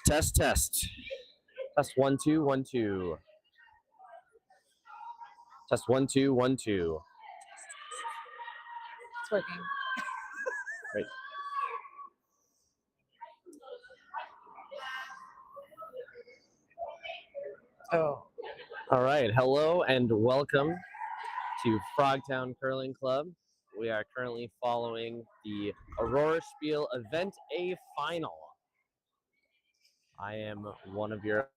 Test, test. Test 1 2 1 2. Test 1 2 1 2. It's working. Great. Oh. All right. Hello and welcome to Frogtown Curling Club. We are currently following the Aurora Spiel Event A final. I am one of your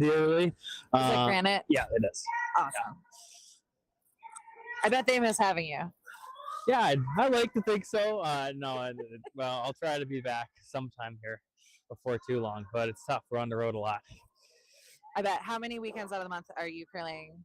dearly. Is it Granite? Yeah, it is. Awesome. I bet they miss having you. Yeah, I like to think so. Well, I'll try to be back sometime here before too long, but it's tough. We're on the road a lot. I bet. How many weekends out of the month are you curling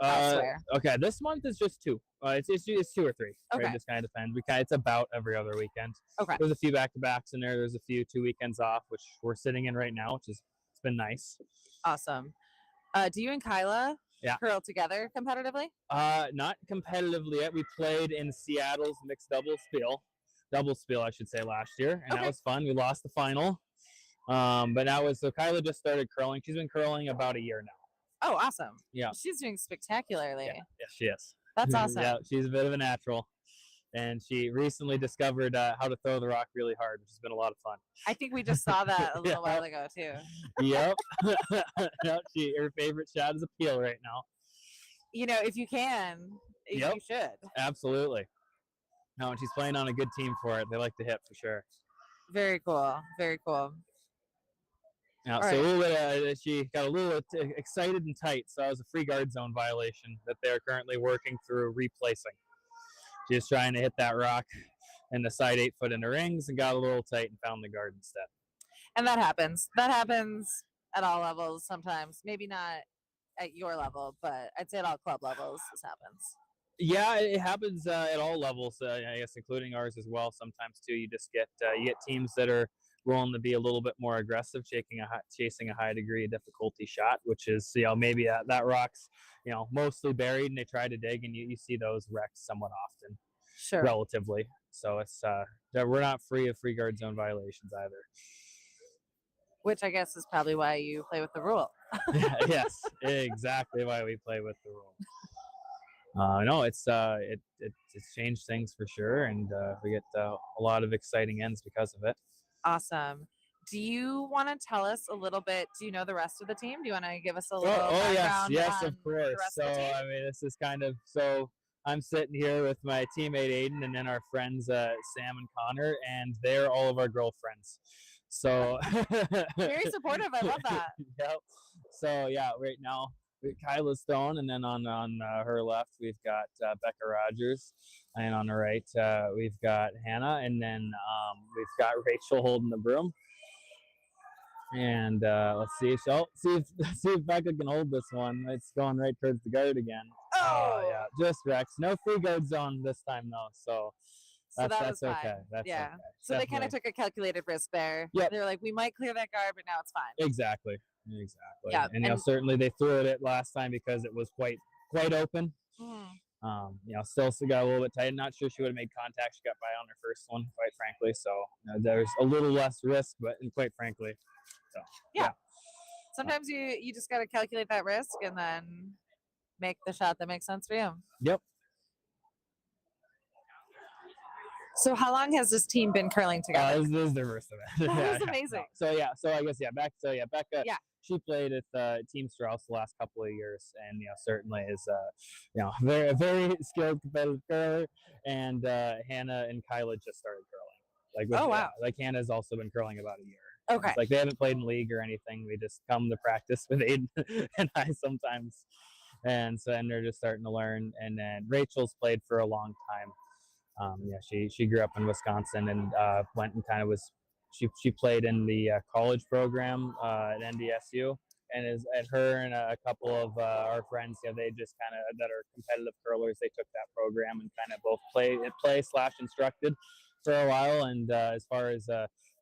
elsewhere? Okay, this month is just 2. It's 2 or 3. Okay. Right? It just kind of depends. It's about every other weekend. Okay. There's a few back-to-backs in there. There's a few 2 weekends off, which we're sitting in right now, it's been nice. Awesome. Do you and Kyla curl together competitively? Not competitively yet. We played in Seattle's mixed double spiel, I should say, last year, and that was fun. We lost the final. But so Kyla just started curling. She's been curling about a year now. Oh, awesome. Yeah. She's doing spectacularly. Yeah, she is. That's awesome. Yeah, she's a bit of a natural. And she recently discovered how to throw the rock really hard, which has been a lot of fun. I think we just saw that a little while ago, too. Yep. Her favorite shot is a peel right now. You know, if you can, you should. Absolutely. No, and she's playing on a good team for it. They like to hit for sure. Very cool. Very cool. Yeah, so a little bit, she got a little excited and tight, so it was a free guard zone violation that they're currently working through replacing. She's trying to hit that rock in the side 8-foot in the rings and got a little tight and found the guard instead. And that happens. That happens at all levels sometimes. Maybe not at your level, but I'd say at all club levels this happens. Yeah, it happens at all levels, I guess, including ours as well. Sometimes too, you just get teams that are willing to be a little bit more aggressive, chasing a high degree of difficulty shot, which is maybe that rock's mostly buried, and they try to dig, and you see those wrecked somewhat often, relatively. So it's we're not free of free guard zone violations either. Which I guess is probably why you play with the rule. Yes, exactly why we play with the rule. No, it's changed things for sure, and we get a lot of exciting ends because of it. Awesome. Do you want to tell us a little bit? Do you know the rest of the team? Do you want to give us a little background? Yes, of course. The rest of the team? I mean, this is kind of I'm sitting here with my teammate Aiden, and then our friends Sam and Connor, and they're all of our girlfriends. So very supportive. I love that. Yep. So right now Kyla Stone, and then on her left we've got Becca Rogers, and on the right we've got Hannah, and then we've got Rachel holding the broom. And let's see. So see if Becca can hold this one. It's going right towards the guard again. Oh yeah, just wrecks. No free guard zone this time though. So that's okay. That's okay. So they kind of took a calculated risk there. Yeah. They're like, we might clear that guard, but now it's fine. Exactly. Yeah. And certainly they threw it last time because it was quite open. Mm-hmm. Still got a little bit tight. Not sure she would have made contact. She got by on her first one, quite frankly. So there's a little less risk, but quite frankly. So yeah. Sometimes you just got to calculate that risk and then make the shot that makes sense for you. Yep. So how long has this team been curling together? This is their first event. That's amazing. So I guess Becca. She played at Team Strauss the last couple of years, and certainly is very very skilled competitive curler. And Hannah and Kyla just started curling. Wow. Hannah's also been curling about a year. Okay. It's they haven't played in league or anything. We just come to practice with Aiden and I sometimes, and they're just starting to learn. And then Rachel's played for a long time. She grew up in Wisconsin and went and kind of she played in the college program at NDSU, and her and a couple of our friends, they just kind of that are competitive curlers. They took that program and kind of both play/instructed for a while. And as far as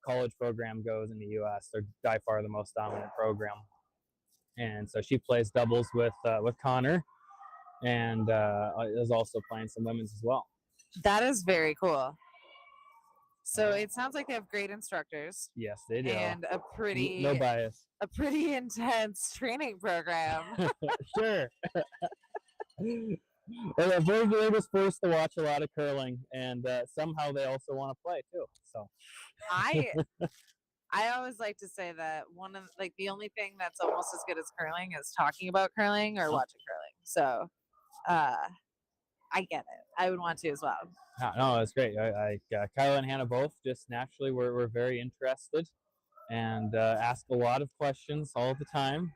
college program goes in the U.S., they're by far the most dominant program. And so she plays doubles with Connor, and is also playing some women's as well. That is very cool. So it sounds like they have great instructors. Yes, they do. And a pretty no bias. A pretty intense training program. Sure. Well, they're just forced to watch a lot of curling, and somehow they also want to play too. So I always like to say that the only thing that's almost as good as curling is talking about curling or watching curling. So I get it. I would want to as well. No, that's great. Kyla and Hannah both just naturally were very interested and ask a lot of questions all the time.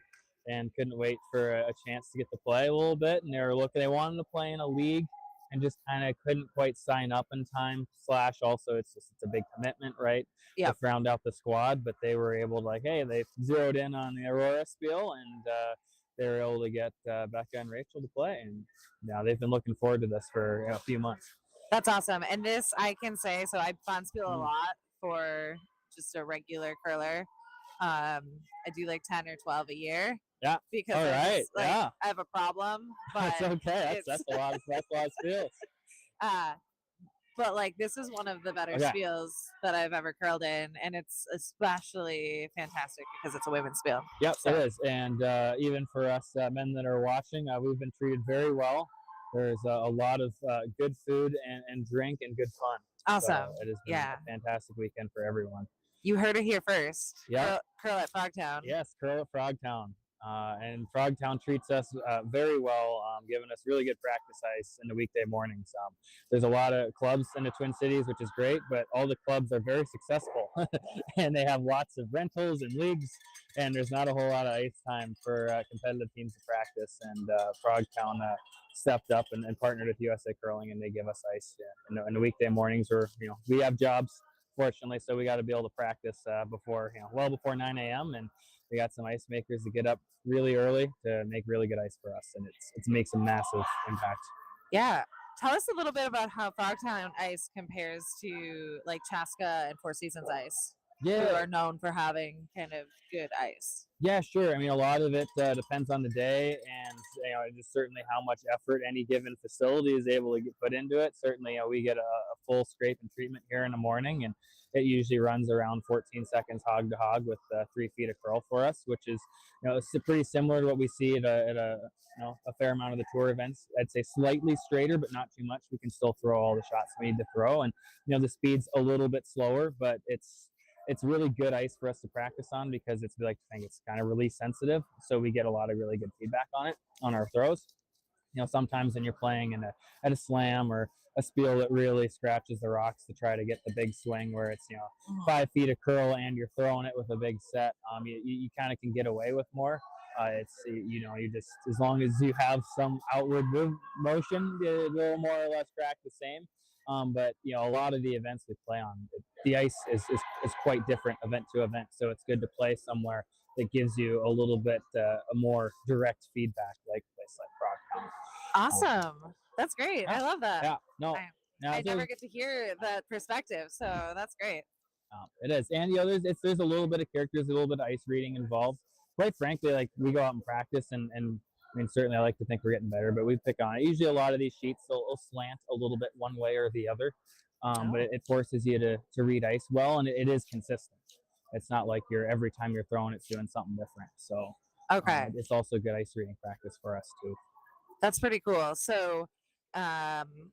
and couldn't wait for a chance to get to play a little bit. And they wanted to play in a league and just kind of couldn't quite sign up in time. Slash, also it's a big commitment, right? Yeah. To round out the squad, but they were able to they zeroed in on the Aurora Spiel, and they were able to get Becca and Rachel to play, and now they've been looking forward to this for a few months. That's awesome. And this, I can say, so I Bonspiel a Mm. lot for just a regular curler. I do like 10 or 12 a year. Yeah. Because All I right. just, like, Yeah. I have a problem. But That's okay. That's a lot of spiels. But like this is one of the better Okay. spiels that I've ever curled in, and it's especially fantastic because it's a women's spiel. Yep, So- it is. And even for us men that are watching, we've been treated very well. There's a lot of good food and drink and good fun. Awesome. So it has been Yeah. a fantastic weekend for everyone. You heard it here first. Yeah. Curl at Frogtown. Yes, curl at Frogtown. And Frogtown treats us very well, giving us really good practice ice in the weekday mornings. There's a lot of clubs in the Twin Cities, which is great, but all the clubs are very successful, and they have lots of rentals and leagues, and there's not a whole lot of ice time for competitive teams to practice. And Frogtown stepped up and partnered with USA Curling, and they give us ice in the weekday mornings. Where we have jobs, fortunately, so we got to be able to practice well before 9 a.m. and we got some ice makers to get up really early to make really good ice for us, and it makes a massive impact. Yeah. Tell us a little bit about how Frogtown ice compares to like Chaska and Four Seasons ice, who are known for having kind of good ice. Yeah, sure. I mean, a lot of it depends on the day, and just certainly how much effort any given facility is able to get put into it. Certainly, we get a full scrape and treatment here in the morning, and it usually runs around 14 seconds hog to hog with 3 feet of curl for us, which is it's pretty similar to what we see at a fair amount of the tour events. I'd say slightly straighter, but not too much. We can still throw all the shots we need to throw, and the speed's a little bit slower, but it's really good ice for us to practice on because it's kind of release sensitive, so we get a lot of really good feedback on it on our throws. Sometimes when you're playing at a slam or a spiel that really scratches the rocks to try to get the big swing where it's 5 feet of curl and you're throwing it with a big set, you kind of can get away with more. You just, as long as you have some outward motion, it will more or less crack the same. But a lot of the events we play on, the ice is quite different event to event, so it's good to play somewhere that gives you a little bit a more direct feedback, like a place like Frogtown. Awesome. That's great. I love that. Yeah, no. I never get to hear that perspective, so that's great. It is, and there's a little bit of characters, a little bit of ice reading involved. Quite frankly, like we go out and practice, and I mean, certainly I like to think we're getting better, but we pick on it. Usually a lot of these sheets will slant a little bit one way or the other, but it forces you to read ice well, and it is consistent. It's not like every time you're throwing it's doing something different. So okay, it's also good ice reading practice for us too. That's pretty cool. So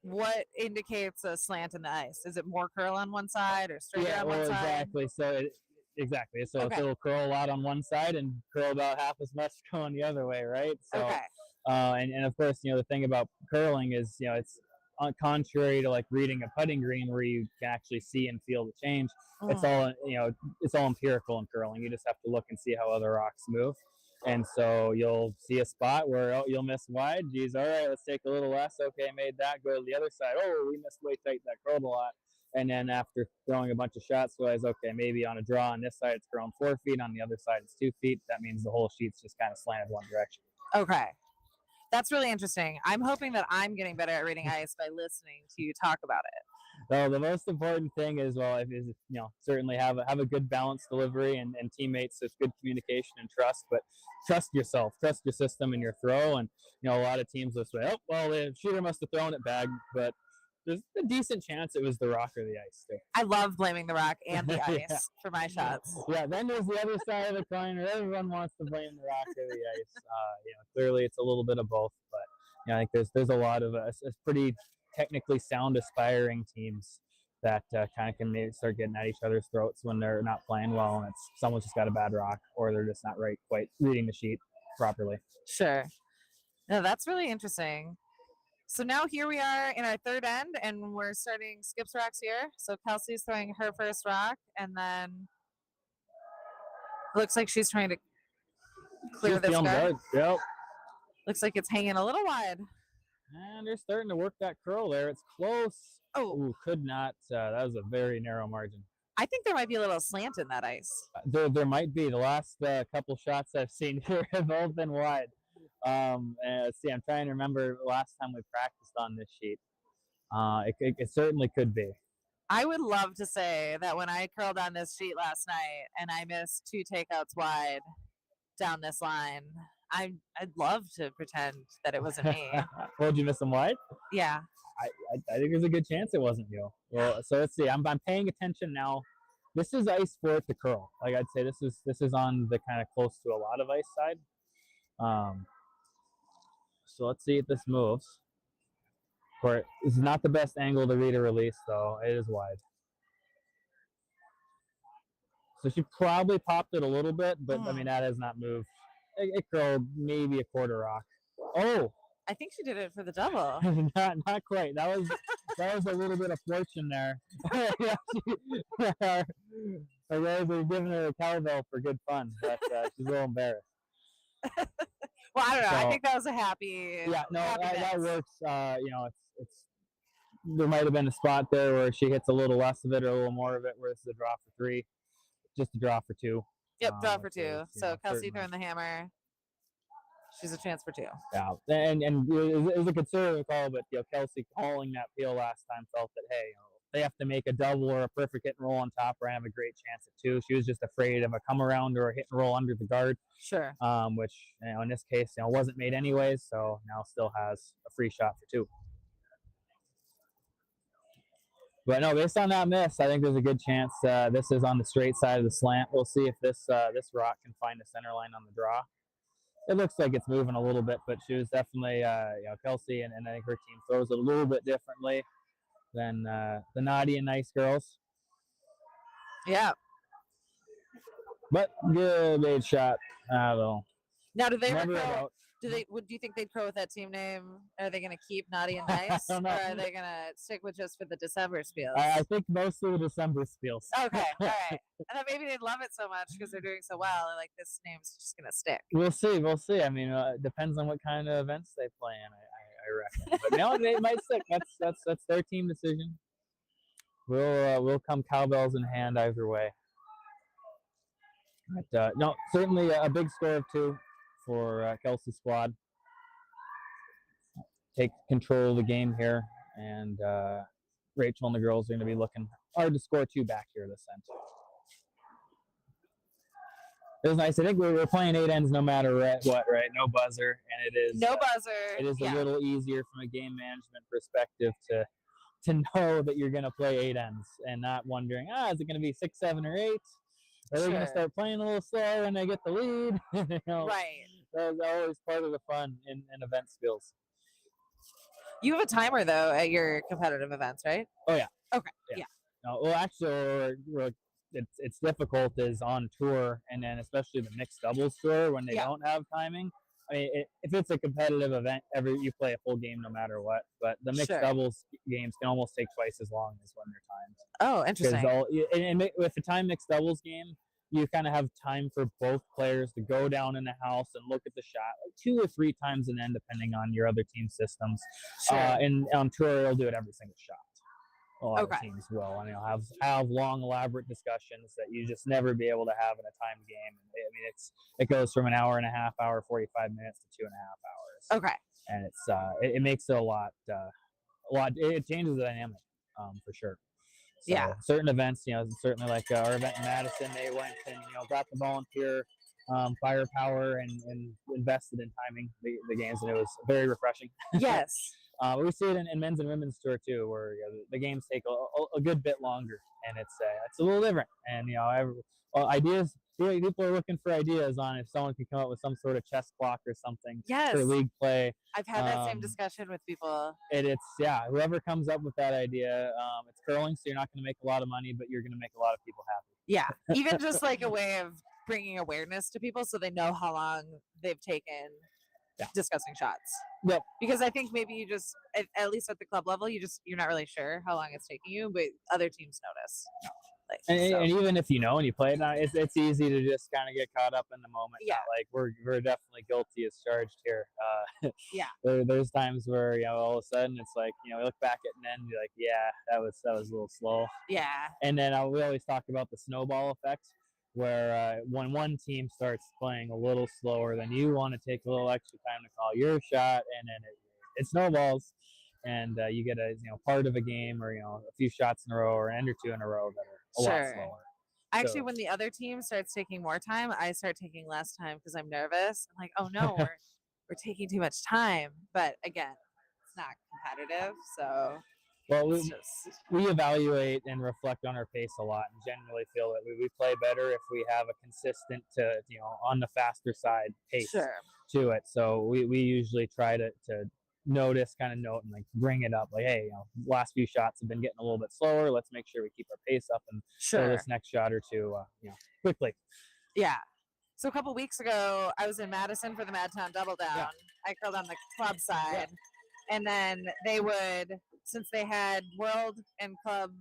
what indicates a slant in the ice? Is it more curl on one side or straighter on one side? Exactly. So Okay. it'll curl a lot on one side and curl about half as much going the other way, right? So, Okay. And of course, the thing about curling is, it's contrary to like reading a putting green where you can actually see and feel the change. It's all, it's all empirical in curling. You just have to look and see how other rocks move. And so you'll see a spot where you'll miss wide. Geez, all right, let's take a little less. Okay, made that. Go to the other side. Oh, we missed way tight. That curled a lot. And then after throwing a bunch of shots, realize, okay, maybe on a draw on this side it's grown 4 feet, on the other side it's 2 feet. That means the whole sheet's just kind of slanted one direction. Okay. That's really interesting. I'm hoping that I'm getting better at reading ice by listening to you talk about it. So the most important thing is, certainly have a good balanced delivery and teammates with good communication and trust, but trust yourself, trust your system and your throw. And, a lot of teams will say, oh, well, the shooter must have thrown it back, but there's a decent chance it was the rock or the ice too. I love blaming the rock and the ice for my shots. Yeah, then there's the other side of the coin where everyone wants to blame the rock or the ice. Clearly it's a little bit of both, but I think there's a lot of pretty technically sound aspiring teams that kind of can maybe start getting at each other's throats when they're not playing well, and it's someone's just got a bad rock or they're just not quite reading the sheet properly. Sure. No, that's really interesting. So now here we are in our third end, and we're starting skips rocks here. So Kelsey's throwing her first rock, and then looks like she's trying to Clear She's this feeling guard. good. Yep. Looks like it's hanging a little wide. And they're starting to work that curl there. It's close. Oh, Ooh, could not. That was a very narrow margin. I think there might be a little slant in that ice. There might be. The last couple shots I've seen here have all been wide. Let's see, I'm trying to remember the last time we practiced on this sheet. It certainly could be. I would love to say that when I curled on this sheet last night and I missed 2 takeouts wide down this line, I'd love to pretend that it wasn't me. Well, did you miss them wide? Yeah. I think there's a good chance it wasn't you. Well, so let's see. I'm paying attention now. This is ice for it to curl. Like I'd say, this is on the kind of close to a lot of ice side. So let's see if this moves. This is not the best angle to read a release, though. It is wide. So she probably popped it a little bit, but I mean that has not moved. It curled maybe a quarter rock. Oh, I think she did it for the double. not quite. That was a little bit of fortune there. I guys are giving her a cowbell for good fun, but she's a little embarrassed. Well, I don't know. So, I think that was a happy. Yeah, no, happy that miss. works. It's there might have been a spot there where she hits a little less of it or a little more of it, where it's a draw for 3, just a draw for 2. Yep, draw for which 2. is, So Kelsey certainly. throwing the hammer. She's a chance for 2. Yeah, and it was a conservative call, but Kelsey calling that peel last time felt that hey, they have to make a double or a perfect hit and roll on top, or I have a great chance at 2. She was just afraid of a come around or a hit and roll under the guard. Sure. Which in this case wasn't made anyways, so now still has a free shot for 2. But no, based on that miss, I think there's a good chance this is on the straight side of the slant. We'll see if this rock can find the center line on the draw. It looks like it's moving a little bit, but she was definitely, Kelsey, and I think her team throws it a little bit differently than the naughty and nice girls. Yeah. But good bait shot. I don't know. Now, do they Never recall? about. Do you think they'd go with that team name? Are they going to keep Naughty and Nice, don't or know. are they going to stick with just for the December spiels? I think mostly the December spiels. Okay, all right. And then maybe they'd love it so much because they're doing so well, and like this name's just going to stick. We'll see. I mean, it depends on what kind of events they play in. I reckon. But no, they might stick. That's their team decision. We'll come cowbells in hand either way. But no, certainly a big score of 2 for Kelsey's squad. Take control of the game here, and Rachel and the girls are going to be looking hard to score 2 back here this end. It was nice. I think we were playing 8 ends no matter what, right? No buzzer, and it is no buzzer. It is a little easier from a game management perspective to know that you're going to play 8 ends and not wondering, is it going to be 6, 7, or 8? Are they going to start playing a little slower when they get the lead? Right. That's always part of the fun in event skills. You have a timer though at your competitive events, right? Oh yeah. Okay. Yeah. No, well, actually, it's difficult is on tour, and then especially the mixed doubles tour when they don't have timing. I mean, if it's a competitive event, you play a full game no matter what. But the mixed doubles games can almost take twice as long as when they're timed. Oh, interesting. And with a timed mixed doubles game, you kind of have time for both players to go down in the house and look at the shot like 2 or 3 times an end, depending on your other team systems. Sure. And on tour, they'll do it every single shot. A lot of Okay. teams will, and you'll have long, elaborate discussions that you just never be able to have in a timed game. And I mean, it goes from an hour and a half, hour 45 minutes to 2.5 hours. Okay. And it makes it a lot. It changes the dynamic, for sure. So certain events, certainly like our event in Madison, they went and got the volunteer firepower and invested in timing the games, and it was very refreshing. Yes. We see it in men's and women's tour too, where the games take a good bit longer, and it's a little different. And ideas. People are looking for ideas on if someone can come up with some sort of chess clock or something for league play. I've had that same discussion with people. Whoever comes up with that idea, it's curling, so you're not going to make a lot of money, but you're going to make a lot of people happy. Yeah, even just like a way of bringing awareness to people so they know how long they've taken discussing shots. Yep. Because I think maybe you just, at least at the club level, you're not really sure how long it's taking you, but other teams notice. And, so, and even if you know and you play it now, it's easy to just kind of get caught up in the moment. Yeah. Like we're definitely guilty as charged here. Yeah. There's times where all of a sudden it's like you look back at an end, you're like, yeah, that was a little slow. yeah, And then we always talk about the snowball effect, where when one team starts playing a little slower, then you want to take a little extra time to call your shot, and then it snowballs, and you get a part of a game or a few shots in a row or an end or two in a row that are a lot Sure. slower. Actually, So- when the other team starts taking more time, I start taking less time because I'm nervous. I'm like, oh no, we're taking too much time. But again, it's not competitive, so Well, it's just we evaluate and reflect on our pace a lot, and generally feel that we play better if we have a consistent, on the faster side pace sure. to it. So we usually try to notice, kind of note, and like bring it up. Like, hey, last few shots have been getting a little bit slower. Let's make sure we keep our pace up and throw Sure. this next shot or two, quickly. Yeah. So a couple weeks ago, I was in Madison for the Madtown Double Down. Yeah. I curled on the club side. And then they would, since they had world and club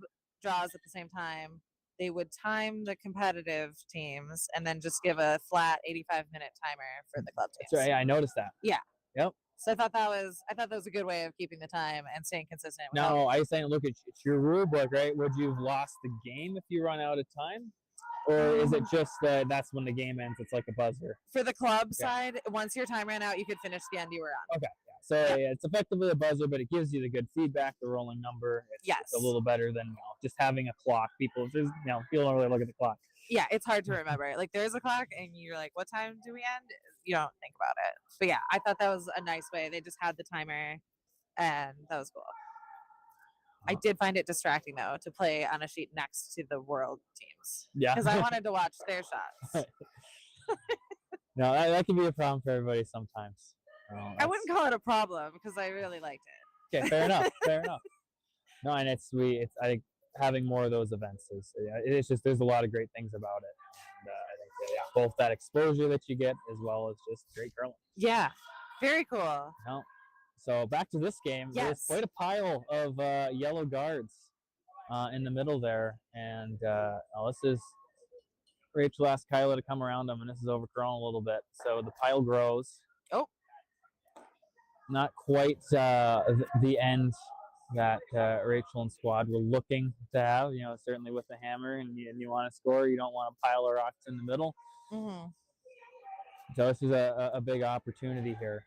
draws at the same time, they would time the competitive teams and then just give a flat 85-minute timer for the club teams. So I noticed that. Yeah. Yep. So I thought that was a good way of keeping the time and staying consistent. No, I was saying, look, it's your rule book, right? Would you have lost the game if you run out of time? Or is it just that's when the game ends? It's like a buzzer. For the club side, once your time ran out, you could finish the end you were on. Okay. Yeah. So it's effectively a buzzer, but it gives you the good feedback, the rolling number. It's a little better than just having a clock. People don't really look at the clock. Yeah, it's hard to remember. Like there's a clock, and you're like, "What time do we end?" You don't think about it. But yeah, I thought that was a nice way. They just had the timer, and that was cool. I did find it distracting though to play on a sheet next to the world teams. Yeah. Because I wanted to watch their shots. No, that can be a problem for everybody sometimes. I wouldn't call it a problem because I really liked it. Okay, fair enough. Fair enough. No, and I think having more of those events it's just there's a lot of great things about it. And I think both that exposure that you get as well as just great curling. Yeah, very cool. No. So back to this game. Yes. There's quite a pile of yellow guards in the middle there, and this is Rachel asked Kyla to come around them, and this is overcurling a little bit. So the pile grows. Oh. Not quite the end that Rachel and squad were looking to have. Certainly with the hammer, and you want to score, you don't want a pile of rocks in the middle. Mm-hmm. So this is a big opportunity here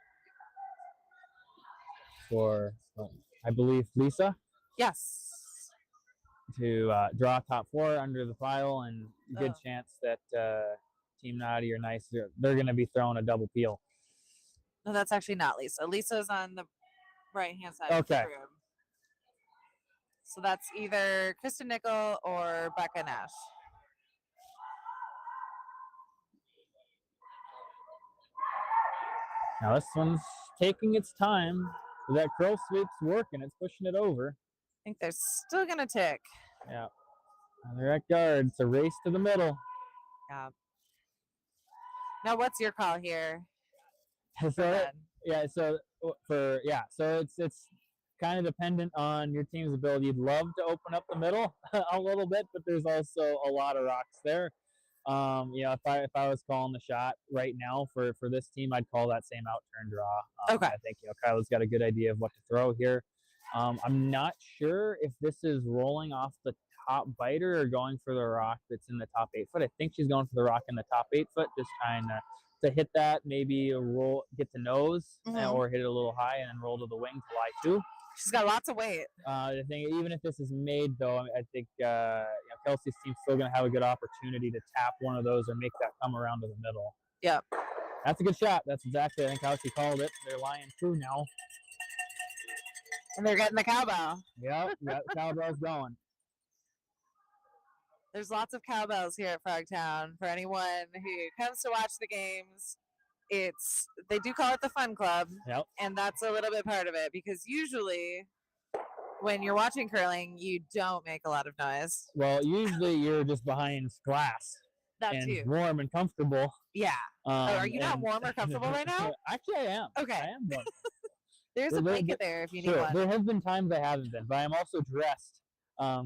for, I believe, Lisa. Yes. To draw top four under the pile, and good chance that Team Naughty or Nice, they're going to be throwing a double peel. No, that's actually not Lisa. Lisa's on the right-hand side of the Okay. room. So that's either Kristen Nickel or Becca Nash. Now this one's taking its time. That curl sweep's working. It's pushing it over. I think they're still going to tick. Yeah. And they're at guard. It's a race to the middle. Yeah. Now, what's your call here? So it's kind of dependent on your team's ability. You'd love to open up the middle a little bit, but there's also a lot of rocks there. If I was calling the shot right now for this team, I'd call that same out turn draw. Okay. I think Kyla's got a good idea of what to throw here. I'm not sure if this is rolling off the top biter or going for the rock that's in the top 8 foot. I think she's going for the rock in the top 8 foot, just trying to hit that, maybe get to nose, or hit it a little high and then roll to the wing to lie 2. She's got lots of weight. The thing, even if this is made, though, I think Kelsey's team's still going to have a good opportunity to tap one of those or make that come around to the middle. Yep. That's a good shot. That's exactly, I think, how she called it. They're lying 2 now. And they're getting the cowbell. Yep, that cowbell's going. There's lots of cowbells here at Frogtown for anyone who comes to watch the games. They do call it the fun club. Yep. And that's a little bit part of it because usually when you're watching curling, you don't make a lot of noise. Well, usually you're just behind glass. That and too. Warm and comfortable. Yeah. Are you not warm or comfortable right now? Actually, I am. Okay. I am warm. There's a blanket there if you need one. There have been times I haven't been, but I'm also dressed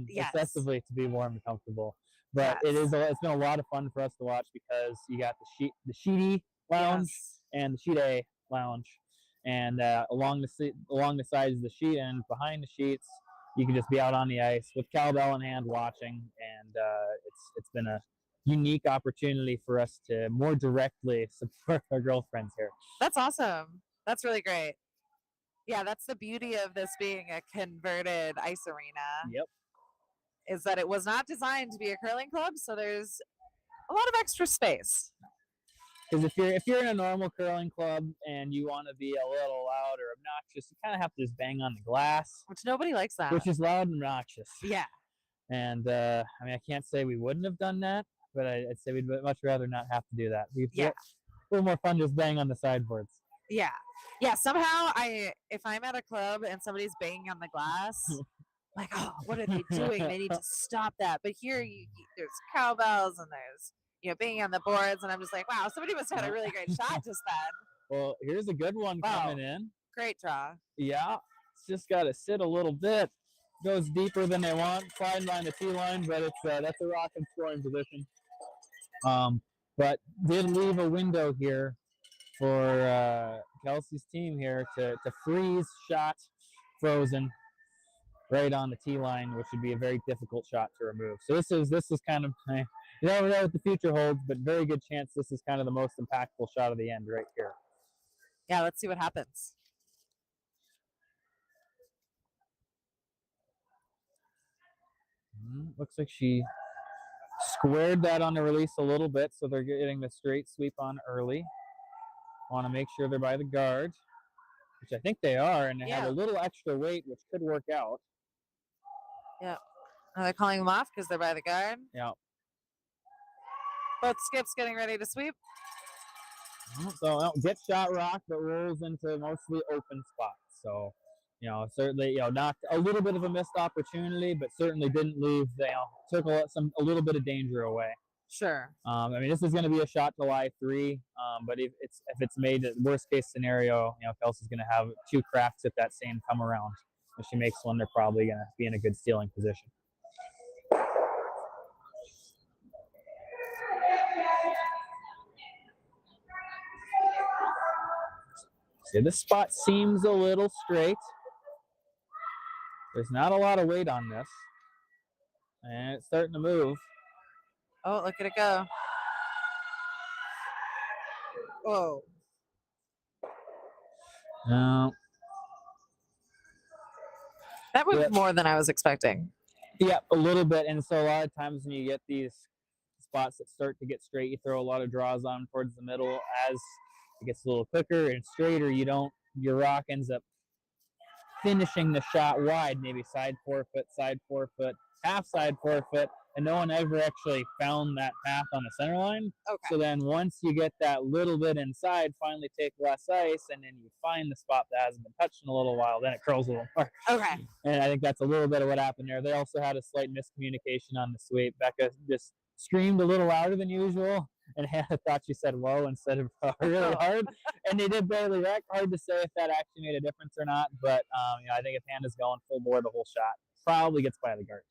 Yes. excessively to be warm and comfortable. But Yes. it's been a lot of fun for us to watch because you got the Sheety Lounge Yes. and the Sheet A Lounge, and along the sides of the sheet and behind the sheets, you can just be out on the ice with cowbell in hand watching, and it's been a unique opportunity for us to more directly support our girlfriends here. That's awesome. That's really great. Yeah, that's the beauty of this being a converted ice arena, Yep. is that it was not designed to be a curling club, so there's a lot of extra space. Because if you're in a normal curling club and you want to be a little loud or obnoxious, you kind of have to just bang on the glass, Which nobody likes that. which is loud and obnoxious. Yeah. And I mean, I can't say we wouldn't have done that, but I'd say we'd much rather not have to do that. Yeah. A little more fun just bang on the sideboards. Yeah. Yeah. Somehow if I'm at a club and somebody's banging on the glass, like, oh, what are they doing? They need to stop that. But here there's cowbells and there's, banging on the boards. And I'm just like, wow, somebody must have had a really great shot just then. Well, here's a good one coming in. Great draw. Yeah. It's just got to sit a little bit. Goes deeper than they want. Sliding line the T line, but that's a rock and scoring position. But did leave a window here for Kelsey's team here to freeze shot frozen right on the T line, which would be a very difficult shot to remove. So this is kind of, you never know what the future holds, but very good chance this is kind of the most impactful shot of the end right here. Yeah, let's see what happens. Looks like she squared that on the release a little bit, so they're getting the straight sweep on early. Want to make sure they're by the guard, which I think they are, and they have a little extra weight, which could work out. Yeah. Are they calling them off because they're by the guard? Yeah. Both skips getting ready to sweep. So get shot rock, but rolls into mostly open spots. So, certainly, knocked a little bit of a missed opportunity, but certainly didn't leave, took a little bit of danger away. Sure. I mean, this is going to be a shot to lie 3, but if it's made the worst case scenario, Kelsey's going to have 2 cracks at that same come around. If she makes one, they're probably going to be in a good stealing position. See, this spot seems a little straight. There's not a lot of weight on this. And it's starting to move. Oh, look at it go. Whoa. That was more than I was expecting. Yeah, a little bit. And so a lot of times when you get these spots that start to get straight, you throw a lot of draws on towards the middle. As it gets a little quicker and straighter, your rock ends up finishing the shot wide, maybe side 4-foot, half side 4-foot, and no one ever actually found that path on the center line. Okay. So then once you get that little bit inside, finally take less ice, and then you find the spot that hasn't been touched in a little while, then it curls a little more. Okay. And I think that's a little bit of what happened there. They also had a slight miscommunication on the sweep. Becca just screamed a little louder than usual, and Hannah thought she said whoa instead of really hard. And they did barely wreck. Hard to say if that actually made a difference or not. But, I think if Hannah's going full bore the whole shot, probably gets by the guard.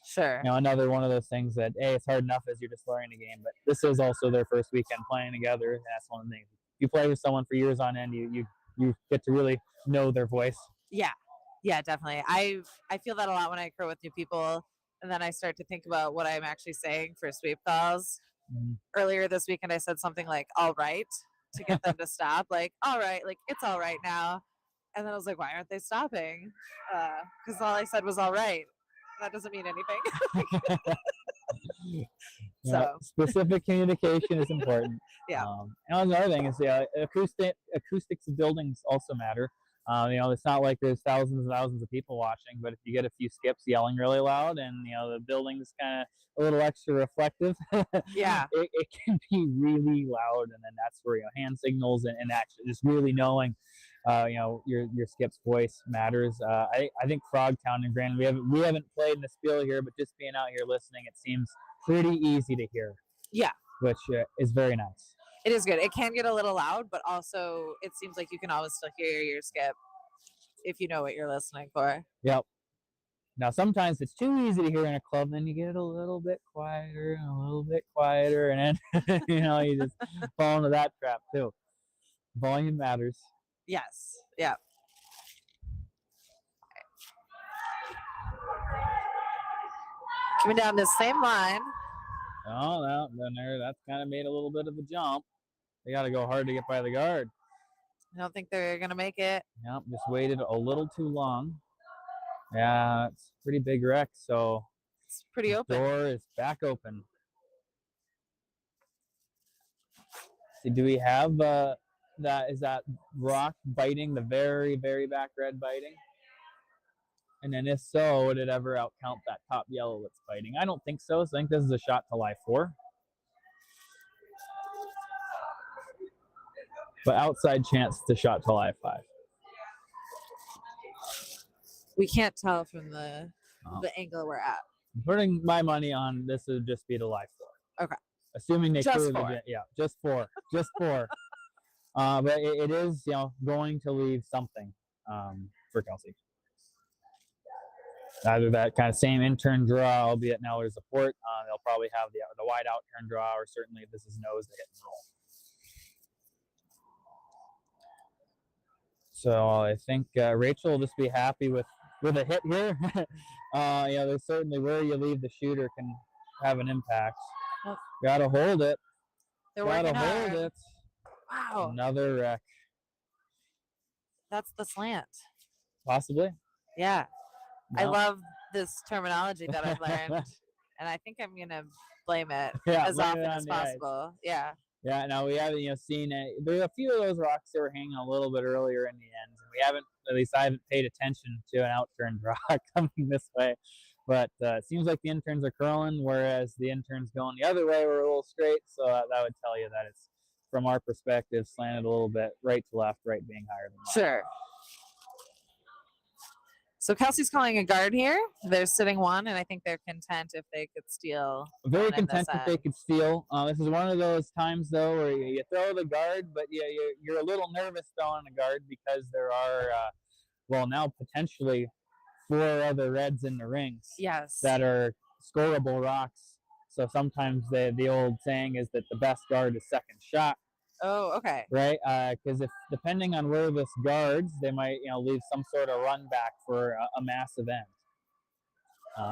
Sure. Another one of those things that, it's hard enough as you're just learning the game. But this is also their first weekend playing together. And that's one of the things. If you play with someone for years on end, you get to really know their voice. Yeah. Yeah, definitely. I feel that a lot when I curl with new people. And then I start to think about what I'm actually saying for sweep calls. Mm-hmm. Earlier this weekend, I said something like, all right, to get them to stop. Like, all right, like, it's all right now. And then I was like, why aren't they stopping? Because all I said was all right. That doesn't mean anything. So specific communication is important. Yeah. And another thing is acoustics of buildings also matter. It's not like there's thousands and thousands of people watching, but if you get a few skips yelling really loud and, the building's kind of a little extra reflective, yeah, it can be really loud. And then that's where, hand signals and actually just really knowing, your skip's voice matters. I think Frogtown, and granted, we haven't played in the spiel here, but just being out here listening, it seems pretty easy to hear. Yeah. Which is very nice. It is good. It can get a little loud, but also it seems like you can always still hear your skip if you know what you're listening for. Yep. Now, sometimes it's too easy to hear in a club, then you get a little bit quieter and a little bit quieter, and then you just fall into that trap too. Volume matters. Yes. Yeah. Coming down this same line. Oh, well, then that's kind of made a little bit of a jump. They got to go hard to get by the guard. I don't think they're gonna make it. Yep, just waited a little too long. Yeah, it's a pretty big wreck, so It's pretty the open. door is back open. See, do we have that rock biting, the very, very back red biting? And then if so, would it ever outcount that top yellow that's biting? I don't think so. So I think this is a shot to lie 4. But outside chance to shot to lie 5. We can't tell from the Oh. the angle we're at. I'm putting my money on this would just be to lie 4. Okay. Assuming they Just clear 4. yeah, just 4. Just 4. But it is, going to leave something for Kelsey. Either that kind of same in-turn draw, albeit now there's a port. They'll probably have the wide out-turn draw, or certainly if this is nose, they hit and roll. So I think Rachel will just be happy with a hit here. There's certainly where you leave the shooter can have an impact. Well, Gotta hold it. They're Gotta working hold hard. it. Wow. Another wreck. That's the slant. Possibly. Yeah. I No. love this terminology that I've learned, and I think I'm gonna blame it Yeah, as blame often it on as the ice. possible. Yeah. Yeah, no, we haven't seen it. There's a few of those rocks that were hanging a little bit earlier in the ends, and we haven't, at least I haven't paid attention to an out-turn draw coming this way. But it seems like the interns are curling, whereas the interns going the other way were a little straight. So that would tell you that it's, from our perspective, slanted a little bit right to left, right being higher than left. Sure. So Kelsey's calling a guard here. They're sitting 1, and I think they're content if they could steal. Very one in this content if they end. could steal. This is one of those times, though, where you throw the guard, but you're a little nervous throwing a guard because there are, now potentially 4 other reds in the rings Yes. that are scoreable rocks. So sometimes the old saying is that the best guard is second shot. Oh, okay. Right, because if depending on where this guards, they might leave some sort of run back for a massive end.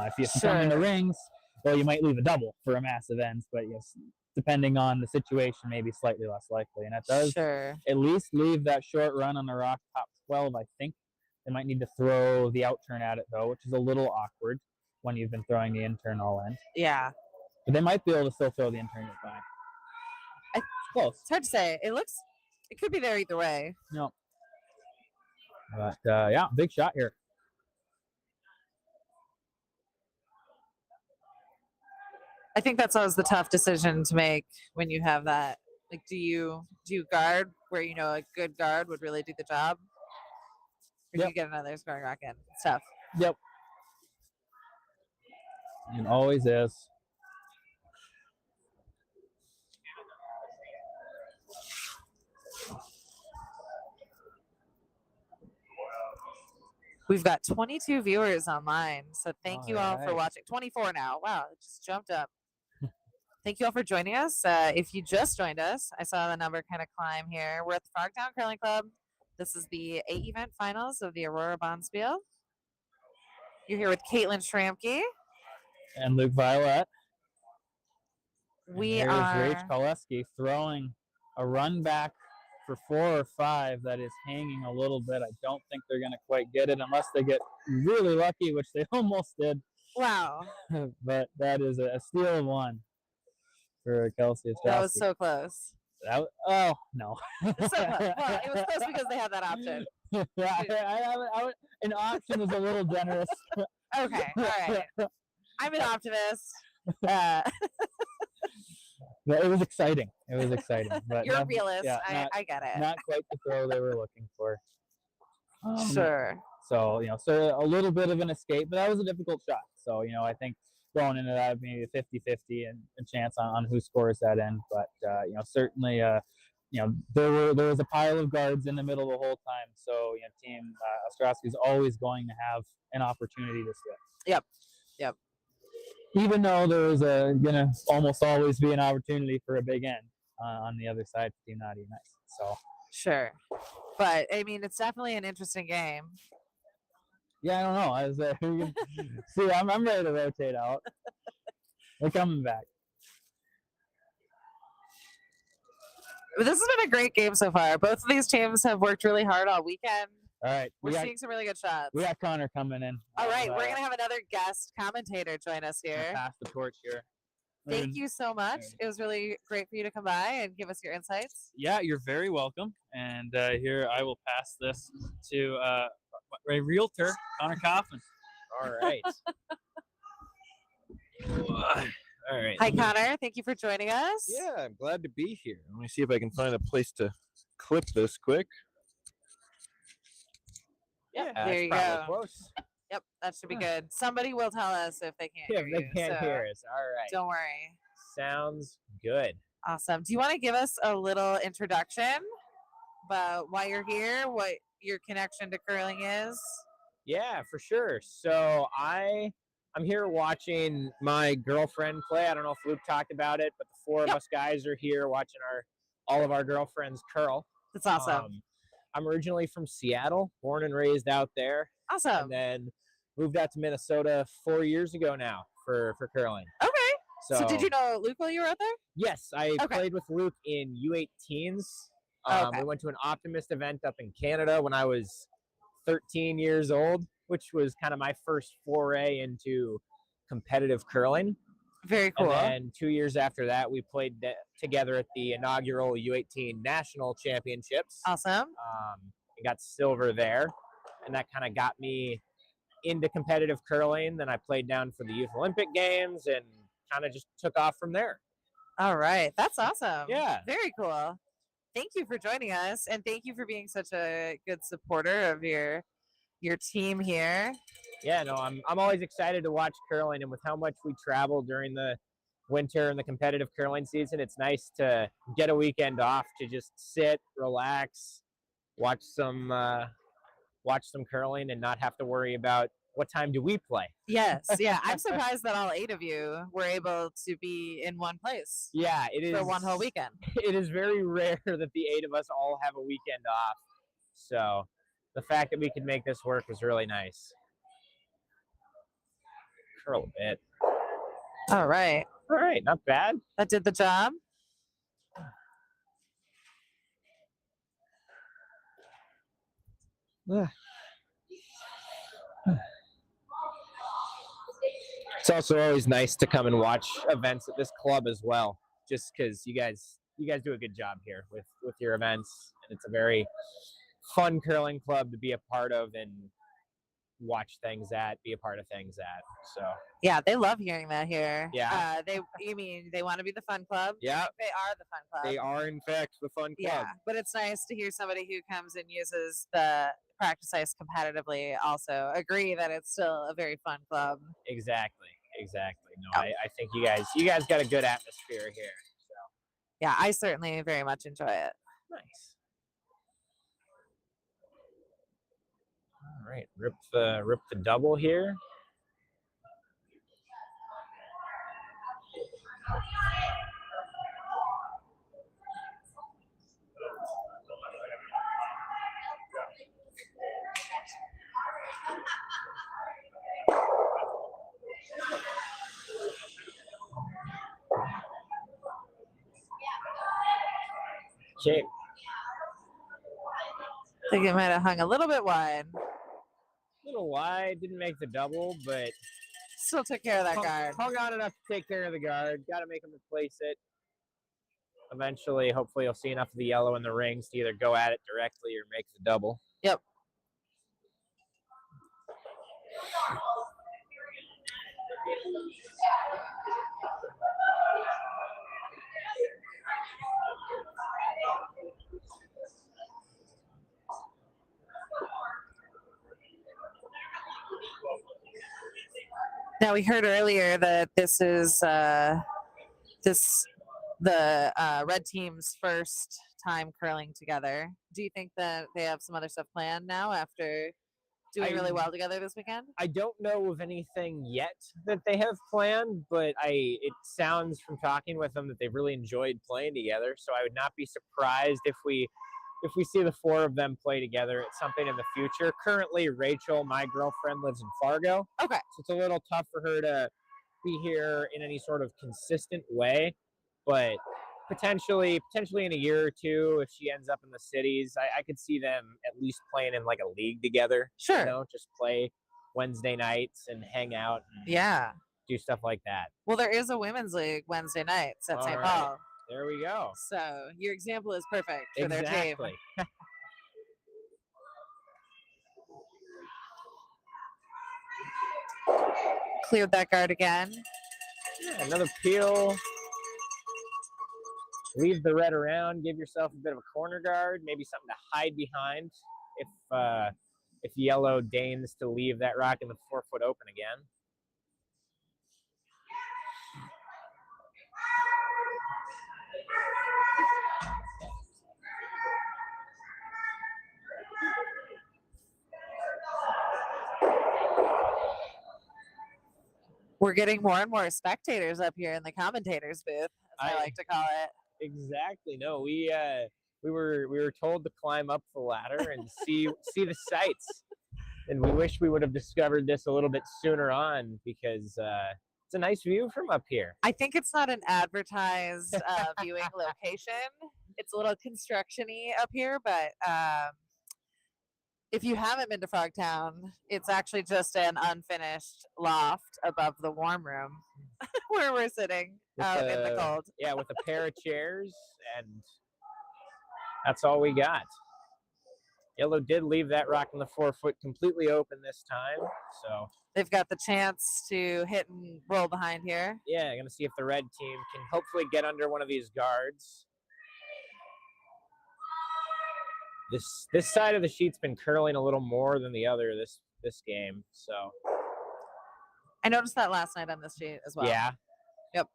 If you come in the Sure. rings, well, you might leave a double for a massive end, but yes, depending on the situation, maybe slightly less likely. And it does Sure. at least leave that short run on the rock top 12. I think they might need to throw the out turn at it though, which is a little awkward when you've been throwing the in-turn all in. Yeah. But they might be able to still throw the in-turn at fine. Close. It's hard to say. It could be there either way. No. But yeah, big shot here. I think that's always the tough decision to make when you have that. Like, do you guard where a good guard would really do the job, or do Yep. you get another scoring rock in? It's tough. Yep. It always is. We've got 22 viewers online, so thank you all for Alright. watching. 24 now. Wow, it just jumped up. Thank you all for joining us. If you just joined us, I saw the number kind of climb here. We're at the Frogtown Curling Club. This is the A-event finals of the Aurora Bonspiel. You're here with Caitlin Schramke. And Luke Violet. We Here's are. Rach Koleski throwing a run back for 4 or 5 that is hanging a little bit. I don't think they're going to quite get it unless they get really lucky, which they almost did. Wow. But that is a steal of 1 for Kelsey. That was so close. Oh, no. So close. Well, it was close because they had that option. Yeah, an option is a little generous. Okay. All right. I'm an optimist. But it was exciting. It was exciting. But You're a not- realist. yeah, I get it. not quite the throw they were looking for. Sure. So, so a little bit of an escape, but that was a difficult shot. So, I think going into that, maybe a 50-50 and a chance on who scores that end. But, certainly, there was a pile of guards in the middle the whole time. So Team Ostrowski is always going to have an opportunity to slip. Yep. Even though there was gonna almost always be an opportunity for a big end on the other side for Team Naughty and Nice. So Sure. But I mean, it's definitely an interesting game. yeah, I don't know. I was see, I'm ready to rotate out. They're coming back. But this has been a great game so far. Both of these teams have worked really hard all weekend. All right, We're seeing some really good shots. we got Connor coming in. All right, we're gonna have another guest commentator join us here. Pass the torch here. Thank you so much. It was really great for you to come by and give us your insights. Yeah, you're very welcome. And here I will pass this to a realtor, Connor Coffin. All right. All right. Hi, Connor. Thank you for joining us. Yeah, I'm glad to be here. Let me see if I can find a place to clip this quick. Yep, Yeah, there it's you probably go. close. Yep, that should be good. Somebody will tell us if they can't If hear they you. can't so hear us. All right. Don't worry. Sounds good. Awesome. Do you want to give us a little introduction about why you're here, what your connection to curling is? Yeah, for sure. So I'm here watching my girlfriend play. I don't know if Luke talked about it, but the four of us guys are here watching all of our girlfriends curl. That's awesome. I'm originally from Seattle, born and raised out there, Awesome. and then moved out to Minnesota 4 years ago now for curling. Okay. So did you know Luke while you were out there? Yes, I played with Luke in U18s. Okay. We went to an Optimist event up in Canada when I was 13 years old, which was kind of my first foray into competitive curling. Very cool. And then 2 years after that, we played together at the inaugural U18 National Championships. Awesome. And got silver there. And that kind of got me into competitive curling. Then I played down for the Youth Olympic Games and kind of just took off from there. All right. That's awesome. Yeah. Very cool. Thank you for joining us, and thank you for being such a good supporter of your team here. Yeah, no, I'm always excited to watch curling, and with how much we travel during the winter and the competitive curling season, it's nice to get a weekend off to just sit, relax, watch some curling, and not have to worry about what time do we play. Yes, yeah. I'm surprised that all 8 of you were able to be in one place. Yeah, it is for one whole weekend. It is very rare that the 8 of us all have a weekend off. So the fact that we could make this work was really nice. Curl a bit. All right. All right, not bad. That did the job. It's also always nice to come and watch events at this club as well, just because you guys do a good job here with your events, and it's a very fun curling club to be a part of and watch things at, be a part of things at. So yeah, they love hearing that here. Yeah. You mean they want to be the fun club? Yeah, They are the fun club. they are in fact the fun club. Yeah, but it's nice to hear somebody who comes and uses the practice ice competitively also agree that it's still a very fun club. exactly. No, I think you guys got a good atmosphere here. So Yeah, I certainly very much enjoy it. nice. All right, rip the double here. Okay. I think it might have hung a little bit wide. A little wide, didn't make the double, but Still took care of that guard. hung on enough to take care of the guard. Got to make him replace it. Eventually, hopefully, you'll see enough of the yellow in the rings to either go at it directly or make the double. Yep. Now we heard earlier that this the red team's first time curling together. Do you think that they have some other stuff planned now after doing really well together this weekend? I don't know of anything yet that they have planned, but it sounds from talking with them that they've really enjoyed playing together. So I would not be surprised if we see the four of them play together at something in the future. Currently, Rachel, my girlfriend, lives in Fargo. Okay. So it's a little tough for her to be here in any sort of consistent way, but potentially in a year or two, if she ends up in the cities, I could see them at least playing in like a league together. Sure. You know, just play Wednesday nights and hang out and Yeah. do stuff like that. Well, there is a women's league Wednesday nights at All St. right. Paul. There we go. So your example is perfect for their team. Exactly. Cleared that guard again. Yeah, another peel. Leave the red around. Give yourself a bit of a corner guard, maybe something to hide behind if yellow deigns to leave that rock in the 4-foot open again. We're getting more and more spectators up here in the commentators booth, as I like to call it. Exactly. No, we were told to climb up the ladder and see the sights, and we wish we would have discovered this a little bit sooner on because it's a nice view from up here. I think it's not an advertised viewing location. It's a little construction-y up here, but if you haven't been to Frogtown, it's actually just an unfinished loft above the warm room where we're sitting out in the cold. Yeah, with a pair of chairs, and that's all we got. Yellow did leave that rock in the 4-foot completely open this time, so they've got the chance to hit and roll behind here. Yeah, gonna see if the red team can hopefully get under one of these guards. This side of the sheet's been curling a little more than the other this game, so I noticed that last night on this sheet as well. Yeah. Yep.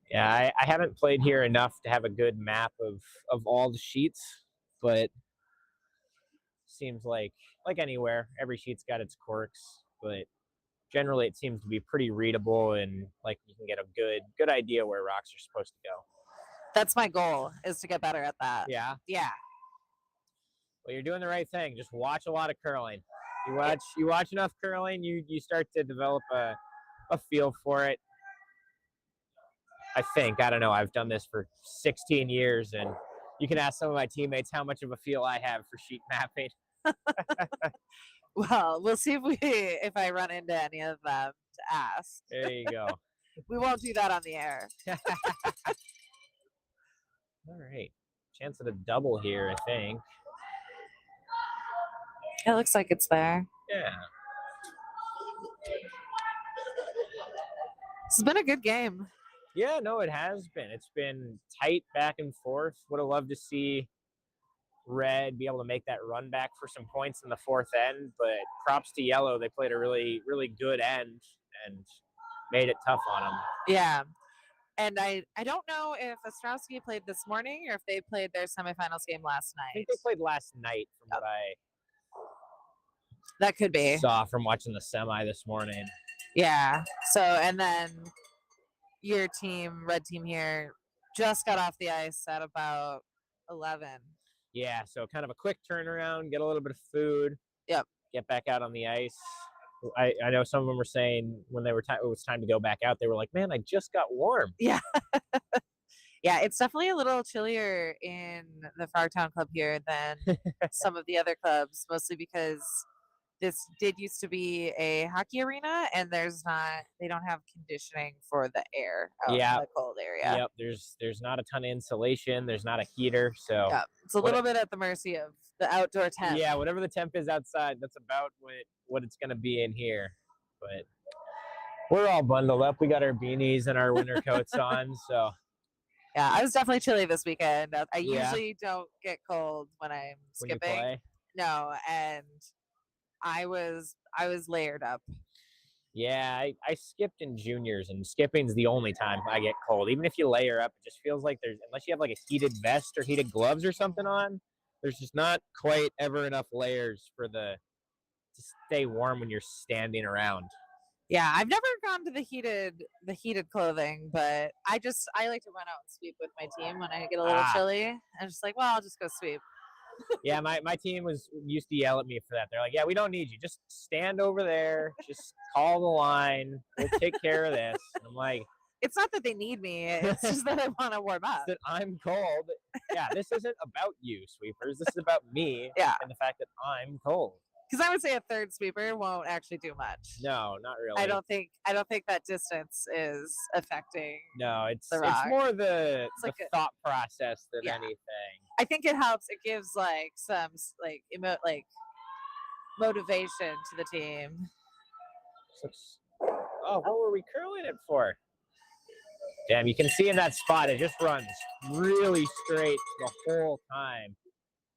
Yeah, I haven't played here enough to have a good map of all the sheets, but seems like anywhere, every sheet's got its quirks, but generally it seems to be pretty readable and like you can get a good idea where rocks are supposed to go. That's my goal, is to get better at that. Yeah. Yeah. Well, you're doing the right thing. Just watch a lot of curling. You watch enough curling, you start to develop a feel for it. I think, I don't know, I've done this for 16 years, and you can ask some of my teammates how much of a feel I have for sheet mapping. Well, we'll see if I run into any of them to ask. There you go. We won't do that on the air. All right. Chance at a double here, I think. It looks like it's there. Yeah. This has been a good game. Yeah, no, it has been. It's been tight back and forth. Would have loved to see red be able to make that run back for some points in the 4th end, but props to yellow. They played a really, really good end and made it tough on them. Yeah. And I don't know if Ostrowski played this morning or if they played their semifinals game last night. I think they played last night from what that could be. saw from watching the semi this morning. Yeah. So, and then your team, red team here, just got off the ice at about 11. Yeah, so kind of a quick turnaround, get a little bit of food. Yep. Get back out on the ice. I know some of them were saying when it was time to go back out, they were like, man, I just got warm. Yeah. Yeah, it's definitely a little chillier in the Frogtown club here than some of the other clubs, mostly because this did used to be a hockey arena, and they don't have conditioning for the air out in the cold area. Yep, there's not a ton of insulation. There's not a heater, so yeah, it's a little bit at the mercy of the outdoor temp. Yeah, whatever the temp is outside, that's about what it's gonna be in here. But we're all bundled up. We got our beanies and our winter coats on, so. Yeah, I was definitely chilly this weekend. I usually don't get cold when I'm skipping. When you play? No, and I was layered up. Yeah, I skipped in juniors, and skipping's the only time I get cold. Even if you layer up, it just feels like unless you have like a heated vest or heated gloves or something on, there's just not quite ever enough layers to stay warm when you're standing around. Yeah, I've never gone to the heated clothing, but I like to run out and sweep with my team when I get a little chilly. I'm just like, well, I'll just go sweep. Yeah, my team used to yell at me for that. They're like, "Yeah, we don't need you. Just stand over there. Just call the line. We'll take care of this." And I'm like, it's not that they need me. It's just that I want to warm up. That I'm cold. Yeah, this isn't about you, sweepers. This is about me. Yeah. And the fact that I'm cold. Because I would say a third sweeper won't actually do much. No, not really. I don't think that distance is affecting. No, it's more the thought process than anything. I think it helps. It gives like some motivation to the team. Oh, what were we curling it for? Damn, you can see in that spot, it just runs really straight the whole time.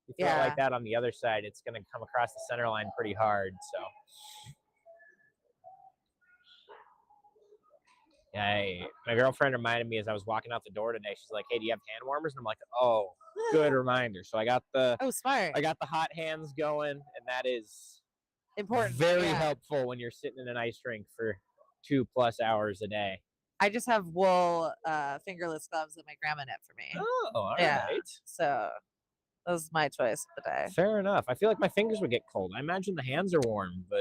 If you feel like that on the other side, it's going to come across the center line pretty hard. So, yeah, my girlfriend reminded me as I was walking out the door today. She's like, "Hey, do you have hand warmers?" And I'm like, "Oh, good reminder." So I got the smart. I got the hot hands going, and that is important. Very helpful when you're sitting in an ice rink for 2+ hours a day. I just have wool fingerless gloves that my grandma knit for me. Oh, all right. So that was my choice of the day. Fair enough. I feel like my fingers would get cold. I imagine the hands are warm, but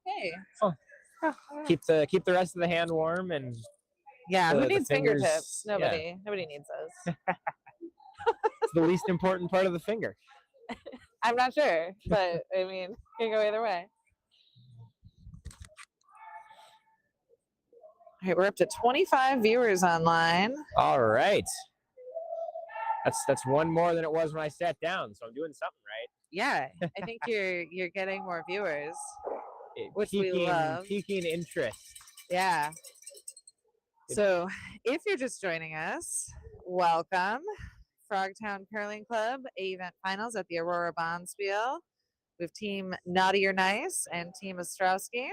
okay. Oh. Keep the rest of the hand warm and who needs fingertips? Nobody needs those. It's the least important part of the finger. I'm not sure, but I mean, it can go either way. All right, we're up to 25 viewers online. All right. That's one more than it was when I sat down, so I'm doing something right. Yeah, I think you're getting more viewers, which we love. Piquing interest. Yeah. So, if you're just joining us, welcome. Frogtown Curling Club A-Event Finals at the Aurora Bonspiel with Team Naughty or Nice and Team Ostrowski.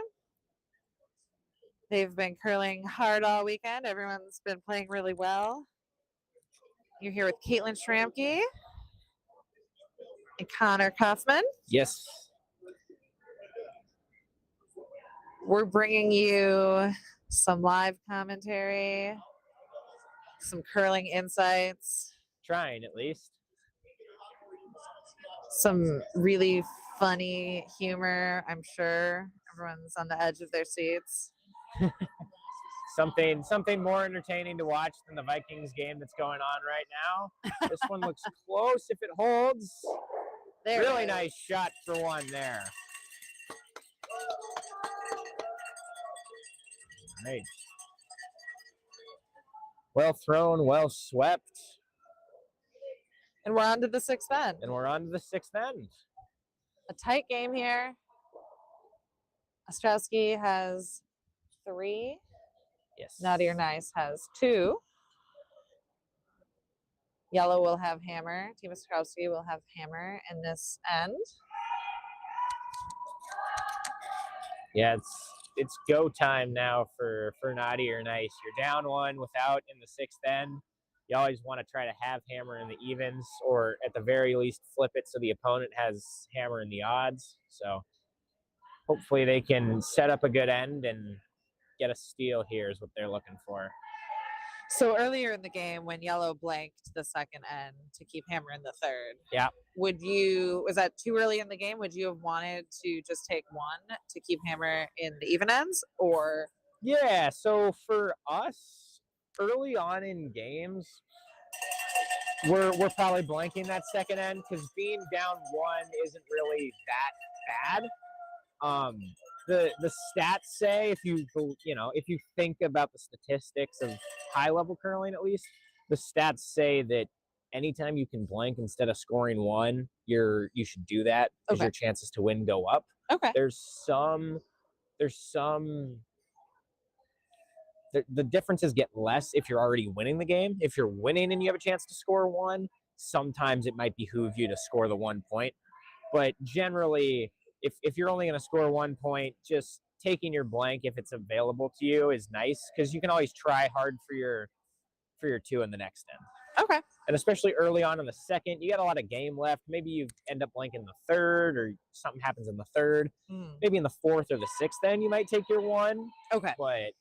They've been curling hard all weekend. Everyone's been playing really well. You're here with Caitlin Schramke and Connor Kaufman. Yes. We're bringing you some live commentary, some curling insights. Trying, at least. Some really funny humor, I'm sure. Everyone's on the edge of their seats. Something more entertaining to watch than the Vikings game that's going on right now. This one looks close if it holds. Really nice shot for one there. Right. Well thrown, well swept. And we're on to the sixth end. A tight game here. Ostrowski has 3. Yes. Naughty or Nice has 2. Yellow will have hammer. Team Ostrowski will have hammer in this end. Yeah, it's go time now for Naughty or Nice. You're down 1 without in the 6th end. You always want to try to have hammer in the evens, or at the very least flip it so the opponent has hammer in the odds. So hopefully they can set up a good end and get a steal here is what they're looking for. So earlier in the game when yellow blanked the second end to keep hammer in the third. Yeah. Was that too early in the game? Would you have wanted to just take 1 to keep hammer in the even ends, or? Yeah, so for us, early on in games, we're probably blanking that second end because being down 1 isn't really that bad. The stats say if you think about the statistics of high level curling, at least the stats say that anytime you can blank instead of scoring 1, you should do that because your chances to win go up. Okay. The differences get less if you're already winning the game. If you're winning and you have a chance to score 1, sometimes it might behoove you to score the 1 point. But generally, if you're only going to score 1 point, just taking your blank if it's available to you is nice because you can always try hard for your 2 in the next end. Okay. And especially early on in the second, you got a lot of game left. Maybe you end up blanking the third, or something happens in the third. Maybe in the fourth or the sixth end, you might take your 1. Okay. But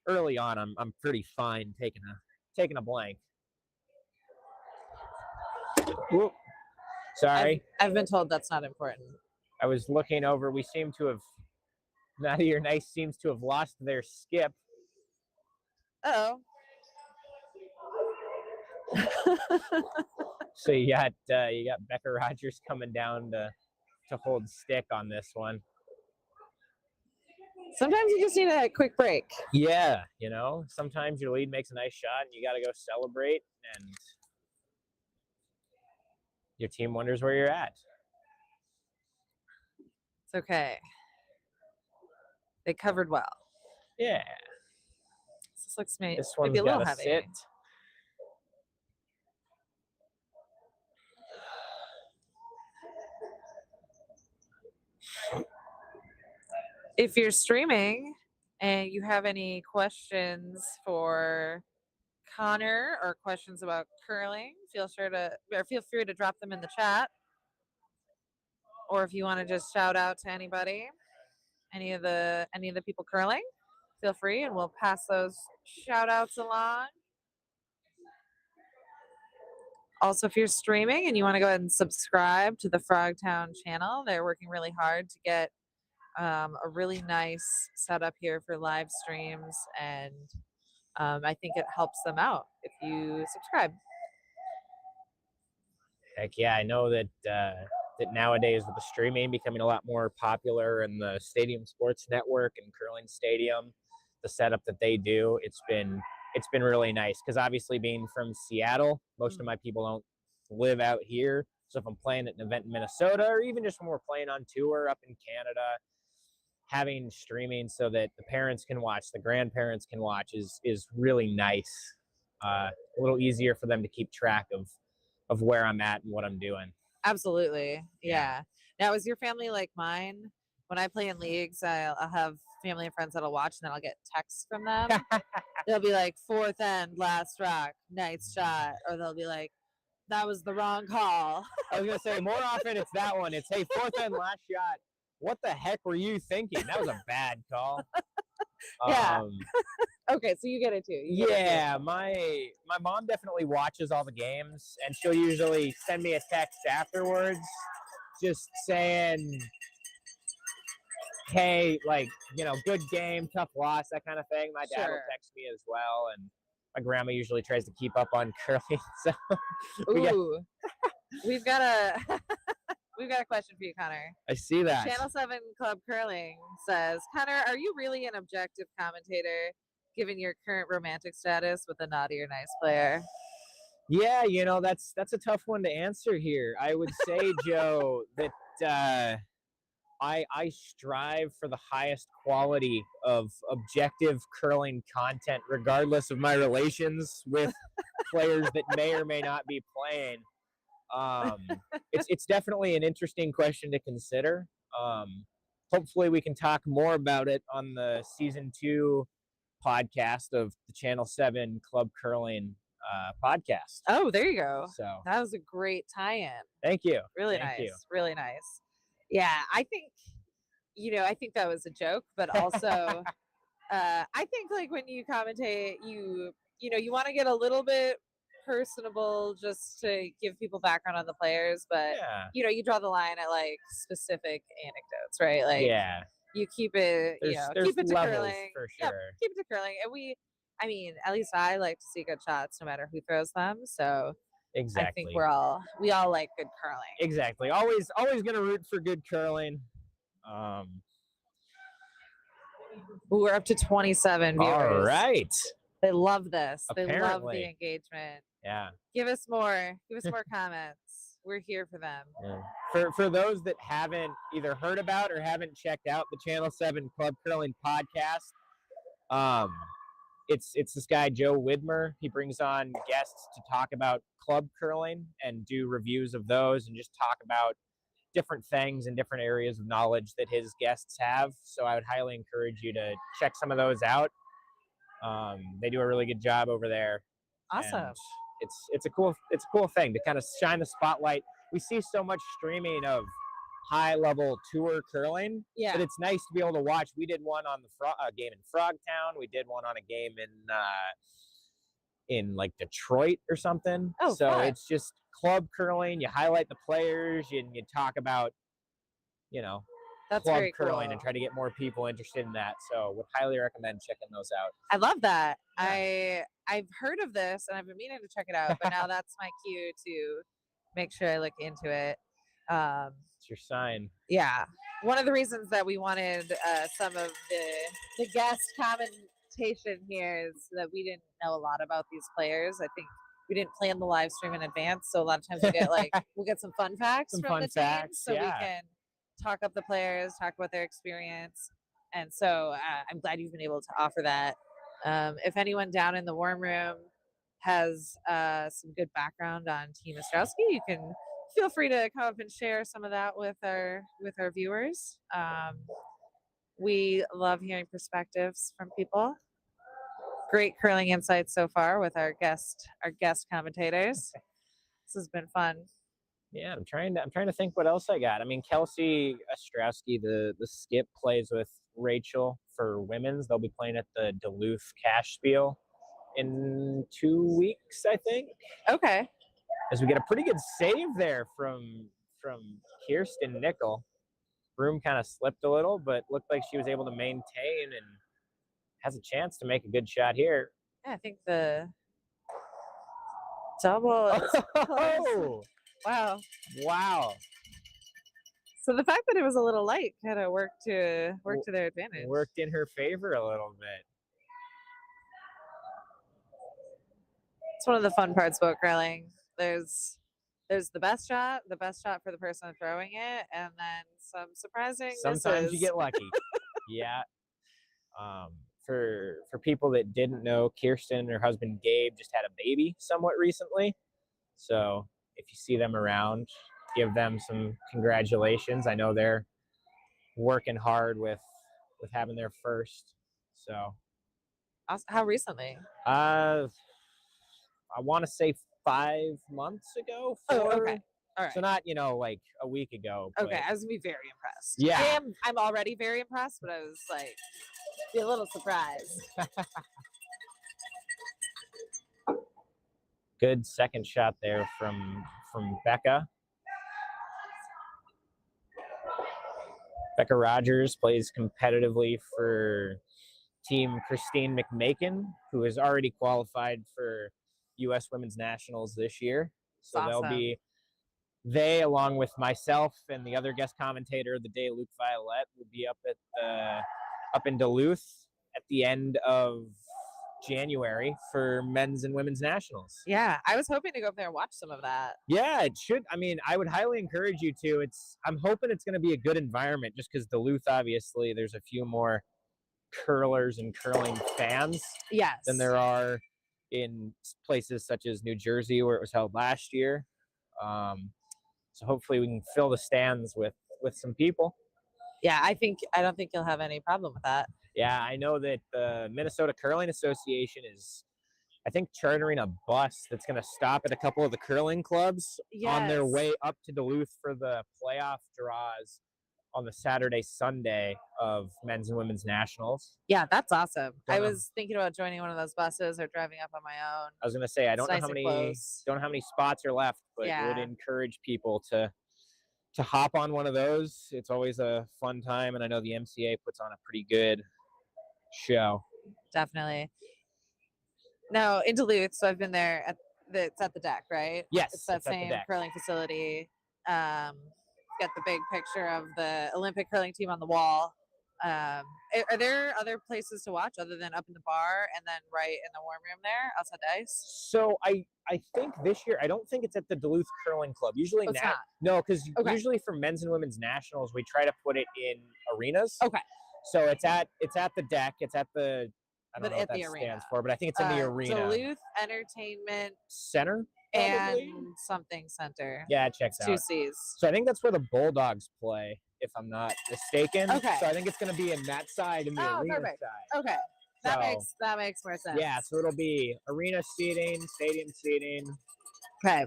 early on, I'm pretty fine taking a blank. Whoop. Sorry, I've been told that's not important. I was looking over. We seem to have Naughty or Nice seems to have lost their skip. Oh. So you got Becca Rogers coming down to hold stick on this one. Sometimes you just need a quick break. Yeah, sometimes your lead makes a nice shot and you got to go celebrate, and your team wonders where you're at. It's okay. They covered well. Yeah. This looks maybe This one's a little got to heavy. sit. If you're streaming and you have any questions for Connor or questions about curling, feel free to drop them in the chat. Or if you want to just shout out to anybody, any of the people curling, feel free and we'll pass those shout outs along. Also, if you're streaming and you want to go ahead and subscribe to the Frogtown channel, they're working really hard to get a really nice setup here for live streams, and I think it helps them out if you subscribe. Heck yeah, I know that nowadays with the streaming becoming a lot more popular and the Stadium Sports Network and Curling Stadium, the setup that they do, it's been really nice because obviously being from Seattle, most of my people don't live out here. So if I'm playing at an event in Minnesota, or even just when we're playing on tour up in Canada, having streaming so that the parents can watch, the grandparents can watch is really nice. A little easier for them to keep track of where I'm at and what I'm doing. Absolutely. Yeah. Now, is your family like mine? When I play in leagues, I'll have family and friends that'll watch, and then I'll get texts from them. They'll be like, 4th end, last rock, nice shot. Or they'll be like, that was the wrong call. I was going to say, more often it's that one. It's, hey, 4th end, last shot. What the heck were you thinking? That was a bad call. Yeah. Okay, so you get it too. Yeah, my mom definitely watches all the games, and she'll usually send me a text afterwards just saying, hey, like, good game, tough loss, that kind of thing. My dad will text me as well, and my grandma usually tries to keep up on curling. So Ooh. We've got a question for you, Connor. I see that. Channel 7 Club Curling says, Connor, are you really an objective commentator given your current romantic status with a naughty or nice player? Yeah, that's a tough one to answer here. I would say, Joe, that I strive for the highest quality of objective curling content, regardless of my relations with players that may or may not be playing. It's definitely an interesting question to consider. Hopefully we can talk more about it on the season 2 podcast of the Channel 7 Club Curling podcast. Oh, there you go. So that was a great tie-in. Thank you. Really Thank nice. you. Really nice. Yeah, I think that was a joke, but also I think like when you commentate, you want to get a little bit personable just to give people background on the players, but you draw the line at like specific anecdotes, right? Like you keep it, keep it to curling. For sure. Keep it to curling. And at least I like to see good shots no matter who throws them. So exactly. I think we all like good curling. Exactly. Always gonna root for good curling. We're up to 27 viewers. All right. They love this. Apparently. They love the engagement. Yeah. Give us more comments. We're here for them. Yeah. For those that haven't either heard about or haven't checked out the Channel 7 Club Curling podcast, it's this guy Joe Widmer. He brings on guests to talk about club curling and do reviews of those and just talk about different things and different areas of knowledge that his guests have. So I would highly encourage you to check some of those out. They do a really good job over there. Awesome. And it's a cool thing to kind of shine the spotlight. We see so much streaming of high level tour curling, Yeah. but it's nice to be able to watch. We did one on the game in Frogtown. We did one on a game in like Detroit or something. Oh, so fun. it's just club curling. You highlight the players and you talk about, That's club very curling cool. and try to get more people interested in that. So would highly recommend checking those out. I love that. Yeah. I've heard of this and I've been meaning to check it out, but now that's my cue to make sure I look into it. It's your sign. Yeah. One of the reasons that we wanted some of the guest commentation here is that we didn't know a lot about these players. I think we didn't plan the live stream in advance, so a lot of times we'll get some fun facts Some from fun the facts, teams, so we yeah. can talk up the players, talk about their experience, and so I'm glad you've been able to offer that. If anyone down in the warm room has some good background on Team Ostrowski, you can feel free to come up and share some of that with our viewers. We love hearing perspectives from people. Great curling insights so far with our guest commentators. This has been fun. Yeah, I'm trying to think what else I got. I mean, Kelsey Ostrowski, the skip, plays with Rachel for women's. They'll be playing at the Duluth Cash Spiel in 2 weeks, I think. Okay. As we get a pretty good save there from Kirsten Nickel. Broom kind of slipped a little, but looked like she was able to maintain and has a chance to make a good shot here. Yeah, I think the double is Oh, wow. wow. So the fact that it was a little light kind of worked to their advantage. Worked in her favor a little bit. It's one of the fun parts about curling. There's the best shot for the person throwing it, and then some surprising Sometimes misses. you get lucky. Yeah. For people that didn't know, Kirsten and her husband Gabe just had a baby somewhat recently. So if you see them around, give them some congratulations. I know they're working hard with having their first. So How recently? I want to say 5 months ago. Oh, okay. All right. So not, like a week ago. Okay, but I was gonna be very impressed. Yeah. I'm already very impressed, but I was like, be a little surprised. Good second shot there from Becca. Becca Rogers plays competitively for Team Christine McMakin, who has already qualified for U.S. Women's Nationals this year. So Awesome. they, along with myself and the other guest commentator of the day, Luke Violette, will be up in Duluth at the end of January for men's and women's nationals. Yeah, I was hoping to go up there and watch some of that. Yeah, it should. I mean, I would highly encourage you to. I'm hoping it's going to be a good environment, just because Duluth, obviously, there's a few more curlers and curling fans Yes. than there are in places such as New Jersey, where it was held last year. So hopefully we can fill the stands with some people. Yeah, I don't think you'll have any problem with that. Yeah, I know that the Minnesota Curling Association is, I think, chartering a bus that's going to stop at a couple of the curling clubs on their Yes. way up to Duluth for the playoff draws on the Saturday, Sunday of men's and women's nationals. Yeah, that's awesome. I Don't know. was thinking about joining one of those buses or driving up on my own. I was going to say, I don't know nice how and many close. spots are left, but Yeah. would encourage people to hop on one of those. It's always a fun time, and I know the MCA puts on a pretty good show. Definitely. No, in Duluth, so I've been there it's at the deck, right? Yes, It's that it's at the same deck. curling facility. Got the big picture of the Olympic curling team on the wall. Are there other places to watch other than up in the bar and then right in the warm room there outside the ice? So I think this year, I don't think it's at the Duluth Curling Club. Usually Oh, it's not. No, because Okay. usually for men's and women's nationals, we try to put it in arenas. Okay. So it's at the deck. It's at the, I don't But know what at that the arena. stands for, but I think it's in the arena. Duluth Entertainment Center? Probably. and something center. Yeah, it checks It's two out. C's. So I think that's where the Bulldogs play, if I'm not mistaken. Okay. So I think it's going to be in that side and the Oh, arena perfect. side. Okay. That So, makes more sense. Yeah, so it'll be arena seating, stadium seating. Okay.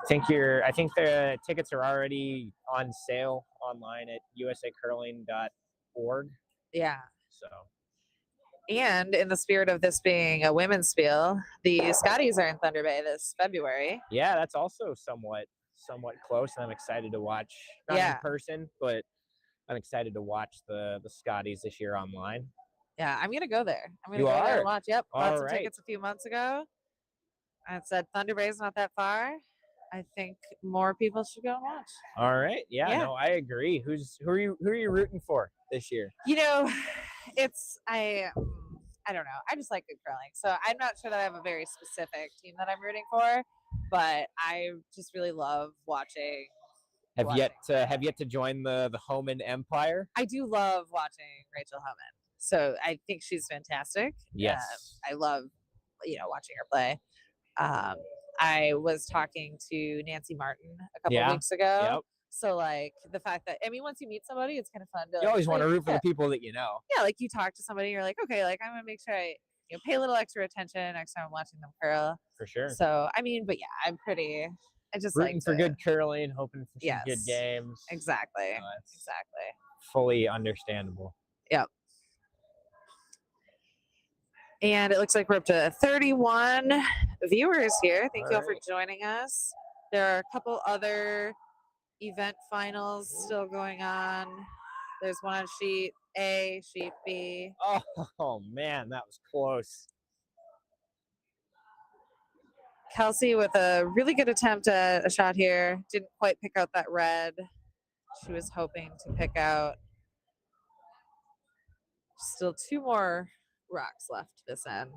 I think the tickets are already on sale online at usacurling.org. Yeah. So And in the spirit of this being a women's spiel, the Scotties are in Thunder Bay this February. yeah, that's also somewhat close, and I'm excited to watch. Not Yeah. in person, but I'm excited to watch the Scotties this year online. Yeah, I'm gonna go there. I'm gonna You go there are? and watch. Yep, bought All some right. tickets a few months ago. I said Thunder Bay's not that far. I think more people should go and watch. All right. Yeah, Yeah. no, I agree. Who are you rooting for this year? You know, I don't know. I just like good curling, so I'm not sure that I have a very specific team that I'm rooting for, but I just really love watching. Have yet to join the Homan Empire? I do love watching Rachel Homan, so I think she's fantastic. Yes. I love watching her play. I was talking to Nancy Martin a couple weeks ago. Yep. So like the fact that once you meet somebody, it's kind of fun to. You always want to root for yeah. the people that you know. Yeah, like you talk to somebody, you're like, okay, like I'm gonna make sure I pay a little extra attention next time I'm watching them curl. For sure. So but yeah, I just Rooting like for good curling, hoping for some good Yes. games. Exactly. That's Exactly. fully understandable. Yep. And it looks like we're up to 31 viewers here. Thank you all for Alright. joining us. There are a couple other event finals still going on. There's one on sheet A, sheet B. Oh man, that was close. Kelsey with a really good attempt at a shot here. Didn't quite pick out that red. She was hoping to pick out. Still two more rocks left this end.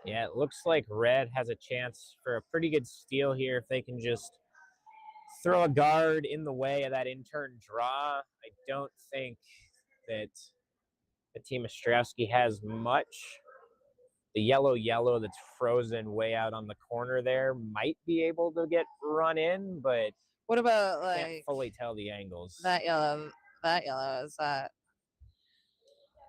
Yeah, it looks like red has a chance for a pretty good steal here if they can just throw a guard in the way of that in-turn draw. I don't think that the team of Ostrowski has much. The yellow that's frozen way out on the corner there might be able to get run in, but What about can't fully tell the angles. that yellow? That yellow is that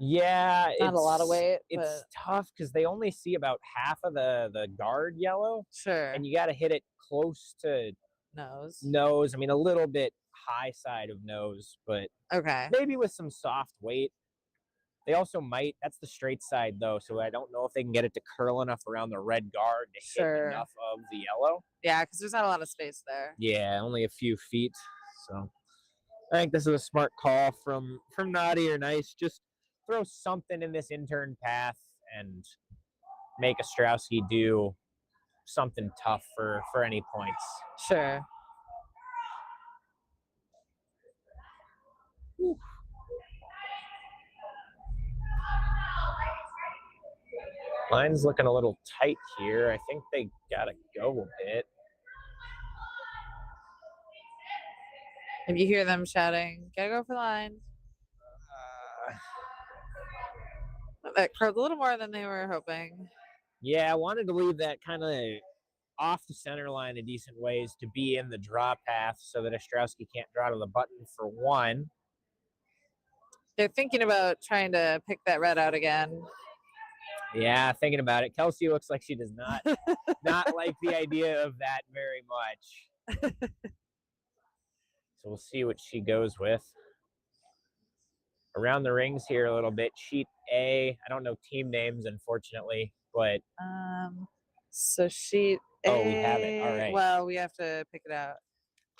Yeah, not a lot of weight. It's But tough because they only see about half of the guard yellow, sure. and you got to hit it close to nose. I mean, a little bit high side of nose, but Okay. maybe with some soft weight. They also might. That's the straight side though, so I don't know if they can get it to curl enough around the red guard to Sure. hit enough of the yellow. Yeah, because there's not a lot of space there. Yeah, only a few feet. So I think this is a smart call from Naughty or Nice. Just throw something in this intern path and make Ostrowski do something tough for any points. Sure. Line's looking a little tight here. I think they gotta go a bit. If you hear them shouting, gotta go for the line. That curled a little more than they were hoping. Yeah, I wanted to leave that kind of off the center line in decent ways to be in the draw path so that Ostrowski can't draw to the button for one. They're thinking about trying to pick that red out again. Yeah, thinking about it. Kelsey looks like she does not like the idea of that very much. So we'll see what she goes with. Around the rings here a little bit. Sheet A. I don't know team names, unfortunately, but So sheet A. Oh, we have it. All right. Well, we have to pick it out.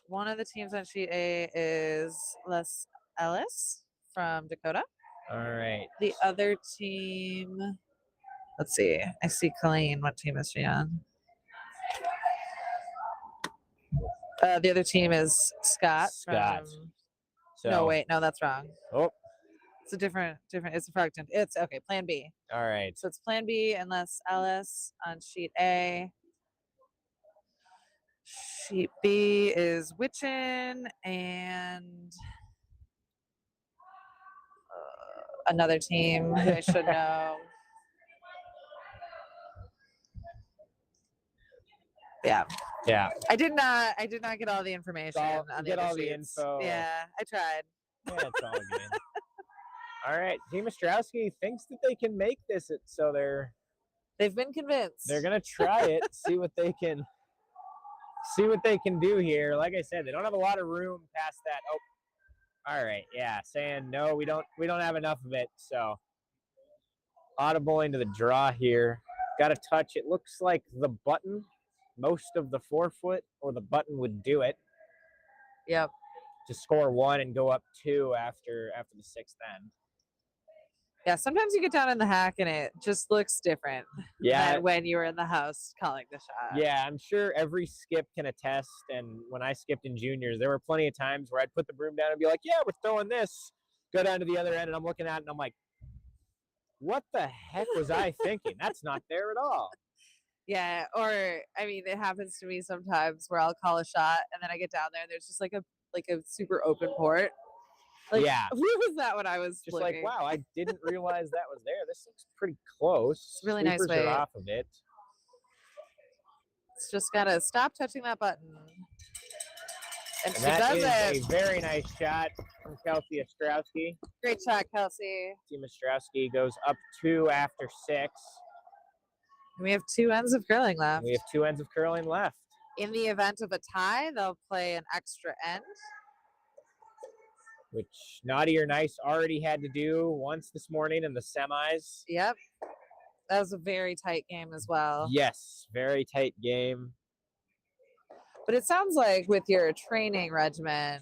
One of the teams on sheet A is Les Ellis from Dakota. all right. The other team, let's see. I see Colleen. What team is she on? The other team is Scott. Scott. From, So, no, wait. No, that's wrong. Oh, It's a different. It's a Frogtown. It's okay. Plan B. all right. So it's Plan B and Les Ellis on sheet A. Sheet B is Witchin and another team who I should know. Yeah. Yeah. I did not get all the information all- on get the other all the sheets. info. Yeah, I tried. Yeah, it's all good. All right, Team Ostrowski thinks that they can make this, so They've been convinced. they're gonna try it, see what they can do here. Like I said, they don't have a lot of room past that. Oh, all right, yeah, saying no, we don't have enough of it. So audible into the draw here. Got to touch. It looks like the button, most of the forefoot or the button would do it Yep. to score 1 and go up 2 after the 6th end. Yeah, sometimes you get down in the hack and it just looks different Yeah, than when you were in the house calling the shot. yeah, I'm sure every skip can attest. And when I skipped in juniors, there were plenty of times where I'd put the broom down and be like, "Yeah, we're throwing this." Go down to the other end, and I'm looking at it, and I'm like, "What the heck was I thinking? That's not there at all." Yeah, or I mean, it happens to me sometimes where I'll call a shot and then I get down there and there's just like a super open port. Like, Yeah. where was that when I was Just looking? like, wow, I didn't realize that was there. This looks pretty close. It's a really nice Sweepers are way. off of it. It's just gotta stop touching that button. And she That does is it. a very nice shot from Kelsey Ostrowski. Great shot, Kelsey. Team Ostrowski goes up 2 after 6. We have 2 ends of curling left. We have 2 ends of curling left. In the event of a tie, they'll play an extra end. Which Naughty or Nice already had to do once this morning in the semis. Yep. That was a very tight game as well. Yes, very tight game. But it sounds like with your training regimen,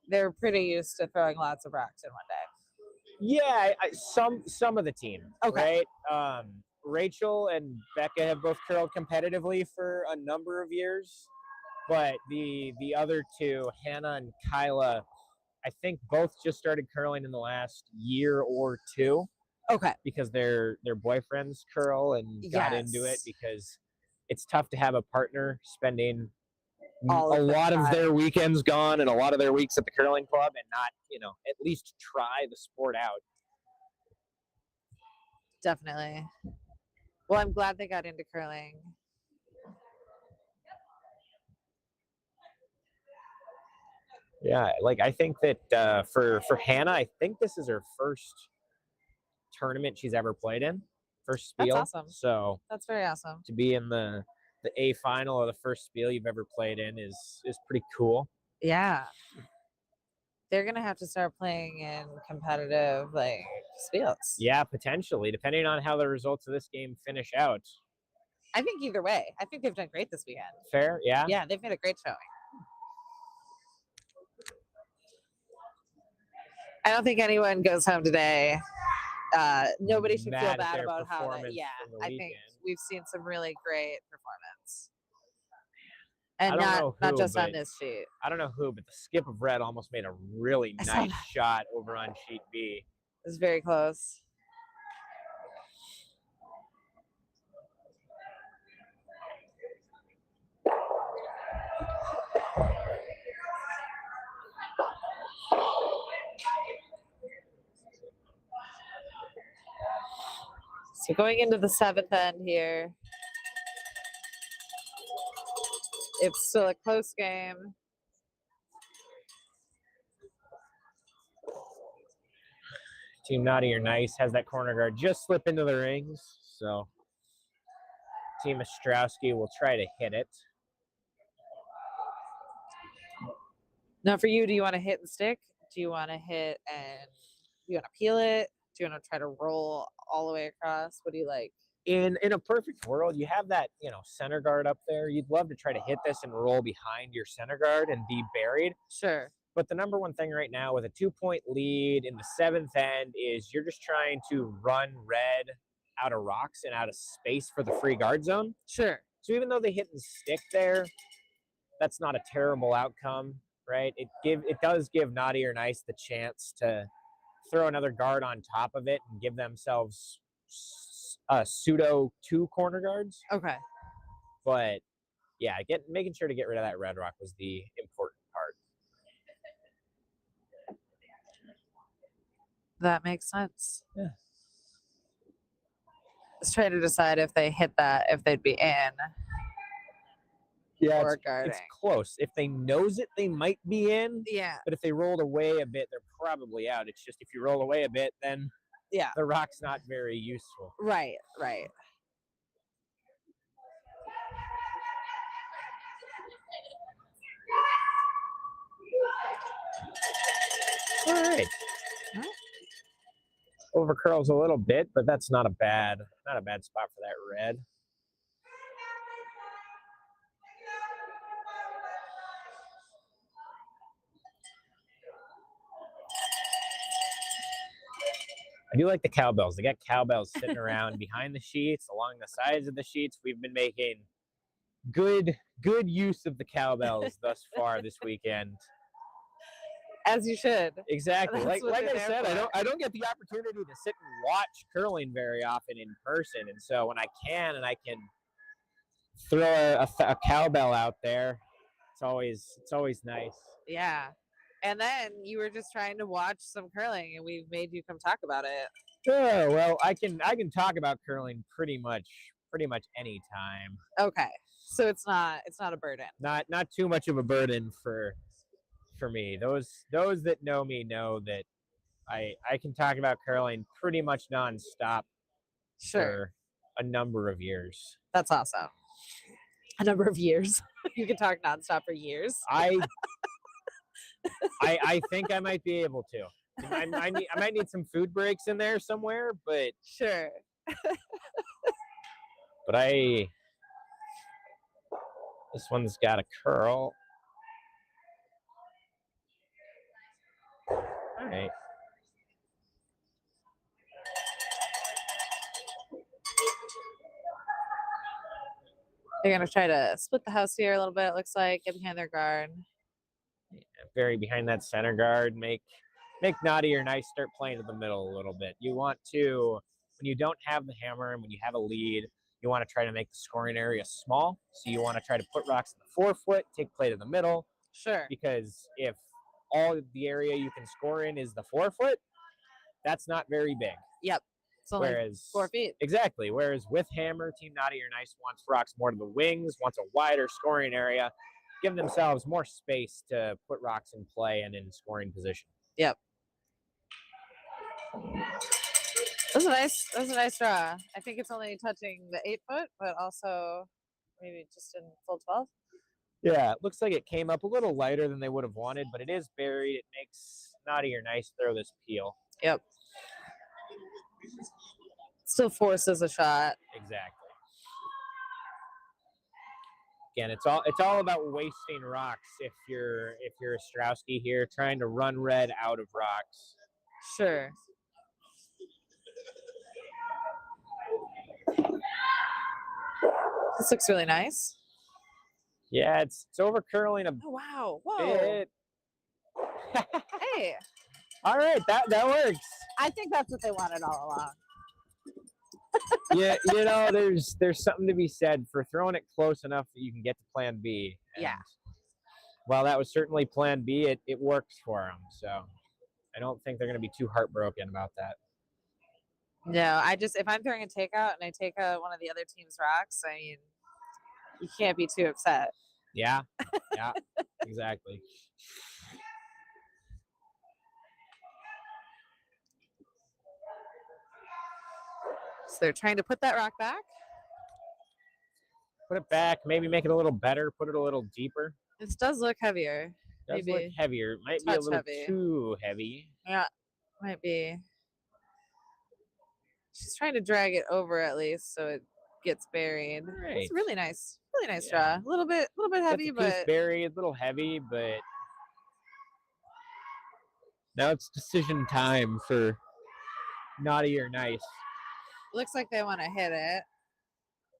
they're pretty used to throwing lots of rocks in one day. Yeah, some of the team. Okay. Right. Rachel and Becca have both curled competitively for a number of years, but the other two, Hannah and Kyla, I think both just started curling in the last year or 2. Okay. Because their boyfriends curl and got into it, Yes. because it's tough to have a partner spending All a of the lot of time. their weekends gone and a lot of their weeks at the curling club and not, at least try the sport out. Definitely. Well, I'm glad they got into curling. Yeah, like I think that for Hannah, I think this is her first tournament she's ever played in, first spiel. That's awesome. So That's very awesome. to be in the A final or the first spiel you've ever played in is pretty cool. Yeah. They're gonna have to start playing in competitive spiels. Yeah, potentially, depending on how the results of this game finish out. I think either way. I think they've done great this weekend. Fair, yeah. Yeah, they've made a great showing. I don't think anyone goes home today. Nobody should Mad feel at bad their about how that. performance Yeah, from the I think weekend. we've seen some really great performance, and I don't know not who, just on but this sheet. I don't know who, but the skip of red almost made a really I saw nice that. shot over on sheet B. It was very close. So going into the 7th end here, it's still a close game. Team Naughty or Nice has that corner guard just slip into the rings, so Team Ostrowski will try to hit it. Now for you, do you want to hit and stick? Do you want to hit and do you want to peel it? Do you want to try to roll all the way across? What do you like? In a perfect world, you have that, center guard up there. You'd love to try to hit this and roll behind your center guard and be buried. Sure. But the number one thing right now with a 2-point lead in the 7th end is you're just trying to run red out of rocks and out of space for the free guard zone. Sure. So even though they hit and stick there, that's not a terrible outcome, right? It does give Naughty or Nice the chance to throw another guard on top of it and give themselves pseudo 2 corner guards. Okay. But yeah, making sure to get rid of that red rock was the important part. That makes sense. Yeah. Let's try to decide if they hit that, if they'd be in. Yeah, or it's guarding. close. If they nose it, they might be in. Yeah. But if they rolled away a bit, they're probably out. It's just if you roll away a bit, then Yeah. the rock's not very useful. Right. Right. All right. Alright. Over curls a little bit, but that's not a bad spot for that red. I do like the cowbells. They got cowbells sitting around behind the sheets, along the sides of the sheets. We've been making good use of the cowbells thus far this weekend. As you should. Exactly. That's what Like they're I said, there for. I don't get the opportunity to sit and watch curling very often in person, and so when I can and I can throw a cowbell out there, it's always nice. Yeah. And then you were just trying to watch some curling, and we've made you come talk about it. Oh, well, I can talk about curling pretty much any time. Okay. So it's not a burden. Not too much of a burden for me. Those that know me know that I can talk about curling pretty much nonstop Sure. for a number of years. That's awesome. A number of years. You can talk nonstop for years. I think I might be able to. I might need some food breaks in there somewhere, but Sure. this one's got a curl. All right. They're gonna try to split the house here a little bit, it looks like, get behind their guard. Bury behind that center guard. Make naughty or nice start playing to the middle a little bit. You want to, when you don't have the hammer and when you have a lead, you want to try to make the scoring area small. So you want to try to put rocks in the forefoot, take play to the middle. Sure. Because if all of the area you can score in is the forefoot, that's not very big. Yep. It's only Whereas 4 feet. Exactly. Whereas with hammer, Team Naughty or Nice wants rocks more to the wings, wants a wider scoring area, give themselves more space to put rocks in play and in scoring position. Yep. That was a nice draw. I think it's only touching the 8 foot, but also maybe just in full 12. Yeah, it looks like it came up a little lighter than they would have wanted, but it is buried. It makes Naughty or Nice throw this peel. Yep. Still forces a shot. Exactly. Again, it's all about wasting rocks if you're Ostrowski here, trying to run red out of rocks. Sure. This looks really nice. Yeah, it's over curling a Oh wow! Whoa! bit. Hey, All right, that works. I think that's what they wanted all along. Yeah, there's something to be said for throwing it close enough that you can get to Plan B. And Yeah. while that was certainly Plan B, it works for them. So I don't think they're going to be too heartbroken about that. No, if I'm throwing a takeout and I take out one of the other team's rocks, I mean, you can't be too upset. Yeah, yeah, exactly. So they're trying to put that rock back. Put it back, maybe make it a little better, put it a little deeper. This does look heavier. Does Maybe look heavier. Might be a touch little heavy. too heavy. Yeah, might be. She's trying to drag it over at least so it gets buried. Right. It's really nice Yeah. draw. A little bit heavy, Got the piece but buried, a little heavy, but now it's decision time for Naughty or Nice. looks like they want to hit it.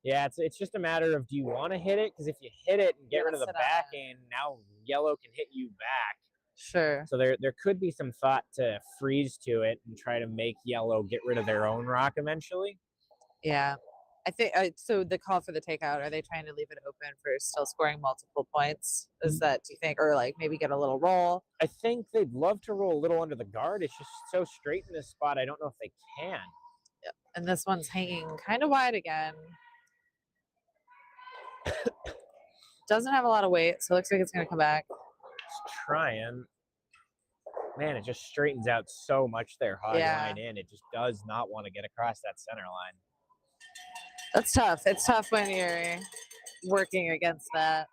Yeah, it's just a matter of, do you want to hit it? Because if you hit it and get You rid of wanna the sit on backing, now yellow can hit you back. Sure. So there could be some thought to freeze to it and try to make yellow get rid of their own rock eventually. Yeah. I think so. The call for the takeout, are they trying to leave it open for still scoring multiple points? Is that, do you think, or like maybe get a little roll? I think they'd love to roll a little under the guard. It's just so straight in this spot. I don't know if they can. Yep. And this one's hanging kind of wide again. Doesn't have a lot of weight, so it looks like it's going to come back. It's trying. Man, it just straightens out so much there, hog line in. It just does not want to get across that center line. That's tough. It's tough when you're working against that.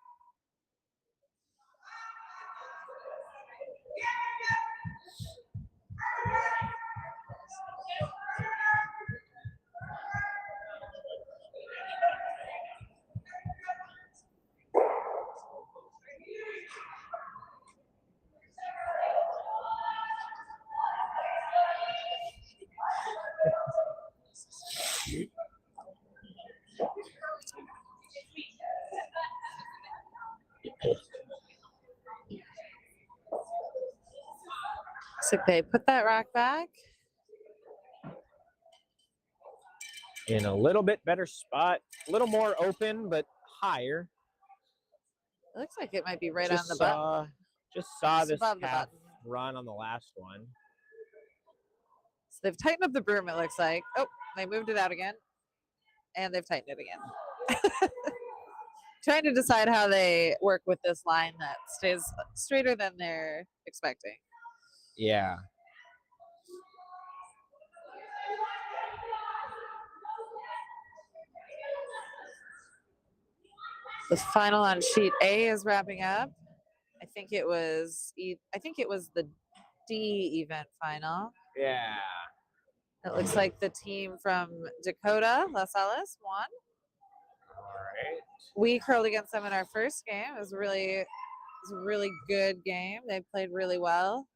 Looks like they put that rock back. In a little bit better spot, a little more open, but higher. It looks like it might be right on the button. Just saw Just this above the half button. run on the last one. So they've tightened up the broom, it looks like. Oh, they moved it out again. And they've tightened it again. Trying to decide how they work with this line that stays straighter than they're expecting. Yeah. The final on sheet A is wrapping up. I think it was the D event final. Yeah. It looks like the team from Dakota, Las Alas, won. All right. We curled against them in our first game. It was a really good game. They played really well.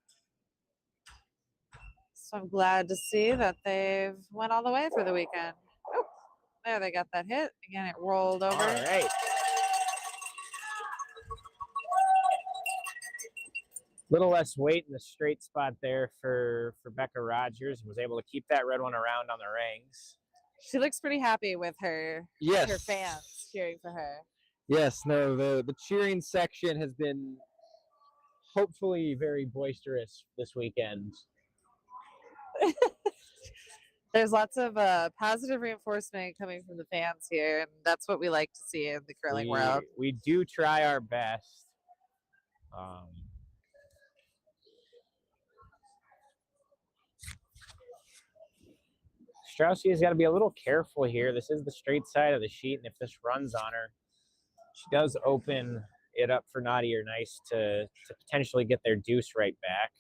So I'm glad to see that they've went all the way for the weekend. Oh, there they got that hit. Again, it rolled over. All right. Little less weight in the straight spot there for Becca Rogers, and was able to keep that red one around on the rings. She looks pretty happy with her fans cheering for her. Yes, no, the cheering section has been hopefully very boisterous this weekend. There's lots of positive reinforcement coming from the fans here, and that's what we like to see in the curling world. We do try our best. Straussy has got to be a little careful here. This is the straight side of the sheet, and if this runs on her, she does open it up for Naughty or Nice to potentially get their deuce right back.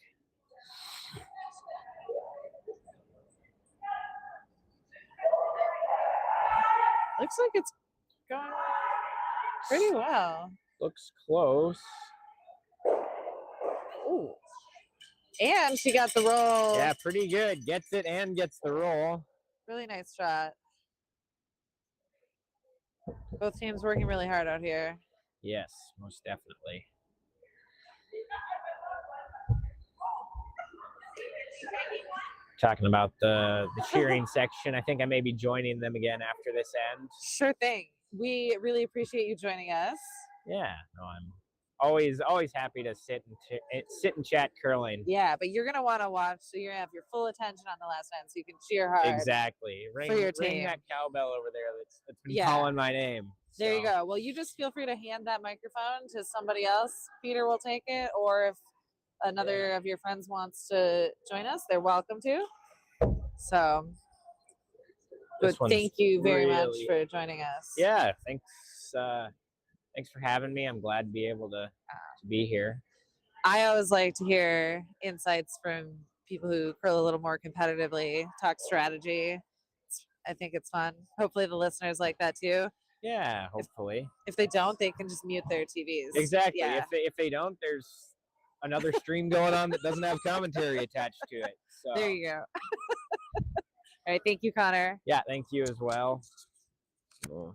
Looks like it's going pretty well. Looks close. Ooh. And she got the roll. Yeah, pretty good. Gets it and gets the roll. Really nice shot. Both teams working really hard out here. Yes, most definitely. Talking about the cheering section, I think I may be joining them again after this end. Sure thing. We really appreciate you joining us. Yeah, no, I'm always happy to sit and chat curling. Yeah, but you're gonna want to watch, so you're gonna have your full attention on the last end, so you can cheer hard. Exactly. For your ring team. that cowbell over there that's been Yeah. calling my name. There you go. Well, you just feel free to hand that microphone to somebody else. Peter will take it, or if another of your friends wants to join us, they're welcome to. So, This but thank you very much really- for joining us. Yeah, thanks for having me. I'm glad to be able to be here. I always like to hear insights from people who curl a little more competitively, talk strategy. I think it's fun. Hopefully the listeners like that too. Yeah, hopefully. If they don't, they can just mute their TVs. Exactly. Yeah. If they don't, there's another stream going on that doesn't have commentary attached to it. So There you go. All right. Thank you, Connor. yeah, thank you as well. Oh.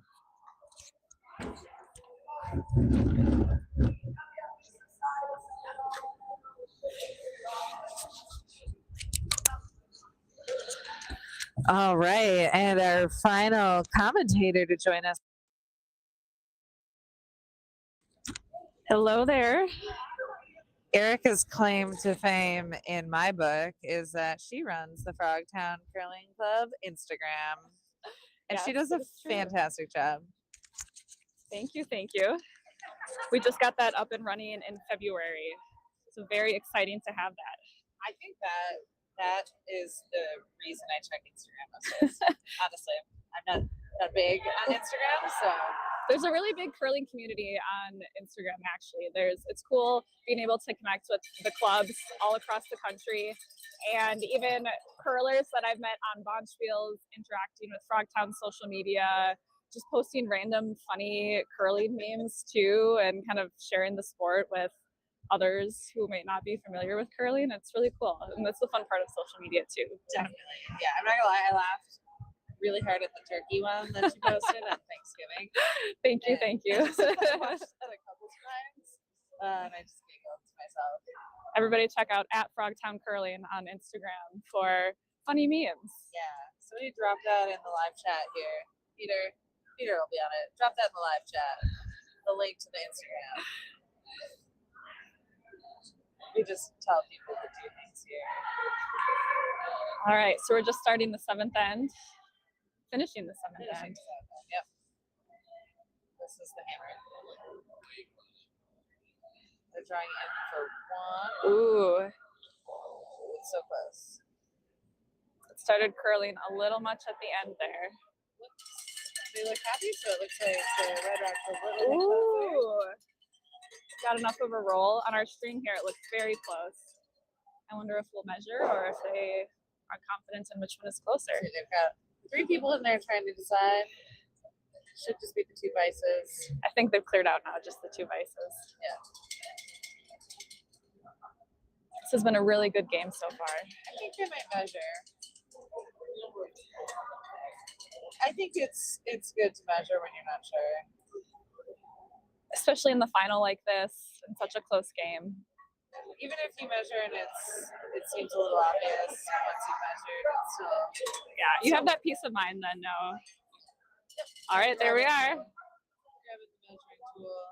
All right. And our final commentator to join us. Hello there. Erica's claim to fame in my book is that she runs the Frogtown Curling Club Instagram. And she Yes, does a that is true. fantastic job. Thank you, thank you. we just got that up and running in February. So very exciting to have that. I think that is the reason I check Instagram most days. Honestly, I'm not that big on Instagram, so There's a really big curling community on Instagram. Actually, it's cool being able to connect with the clubs all across the country, and even curlers that I've met on Bonspiels interacting with Frogtown social media, just posting random funny curling memes too, and kind of sharing the sport with others who may not be familiar with curling. It's really cool, and that's the fun part of social media too. definitely. Yeah, I'm not gonna lie, I laughed really hard at the turkey one that you posted on Thanksgiving. Thank you, thank you. I watched that a couple times, and I just giggled to myself. Everybody check out at Frogtown Curling on Instagram for funny memes. Yeah, somebody drop that in the live chat here. Peter will be on it. Drop that in the live chat. The link to the Instagram. We just tell people to do things here. All right, so we're just starting the 7th end, finishing the 7th Finishing end. seven. Yep. This is the hammer. They're drawing in for one. Ooh, It's so close. it started curling a little much at the end there. They look happy, so it looks like the Red Rocks a little bit closer. Ooh, got enough of a roll on our stream here. It looks very close. I wonder if we'll measure or if they are confident in which one is closer. So they've got 3 people in there trying to decide. Should just be the 2 vices. I think they've cleared out now, just the 2 vices. Yeah. This has been a really good game so far. I think they might measure. I think it's good to measure when you're not sure. Especially in the final like this, in such a close game. Even if you measure and it seems a little obvious once you measured, it's still. Yeah, you have that peace of mind then, no. All right, there we are. Grabbing the measuring tool.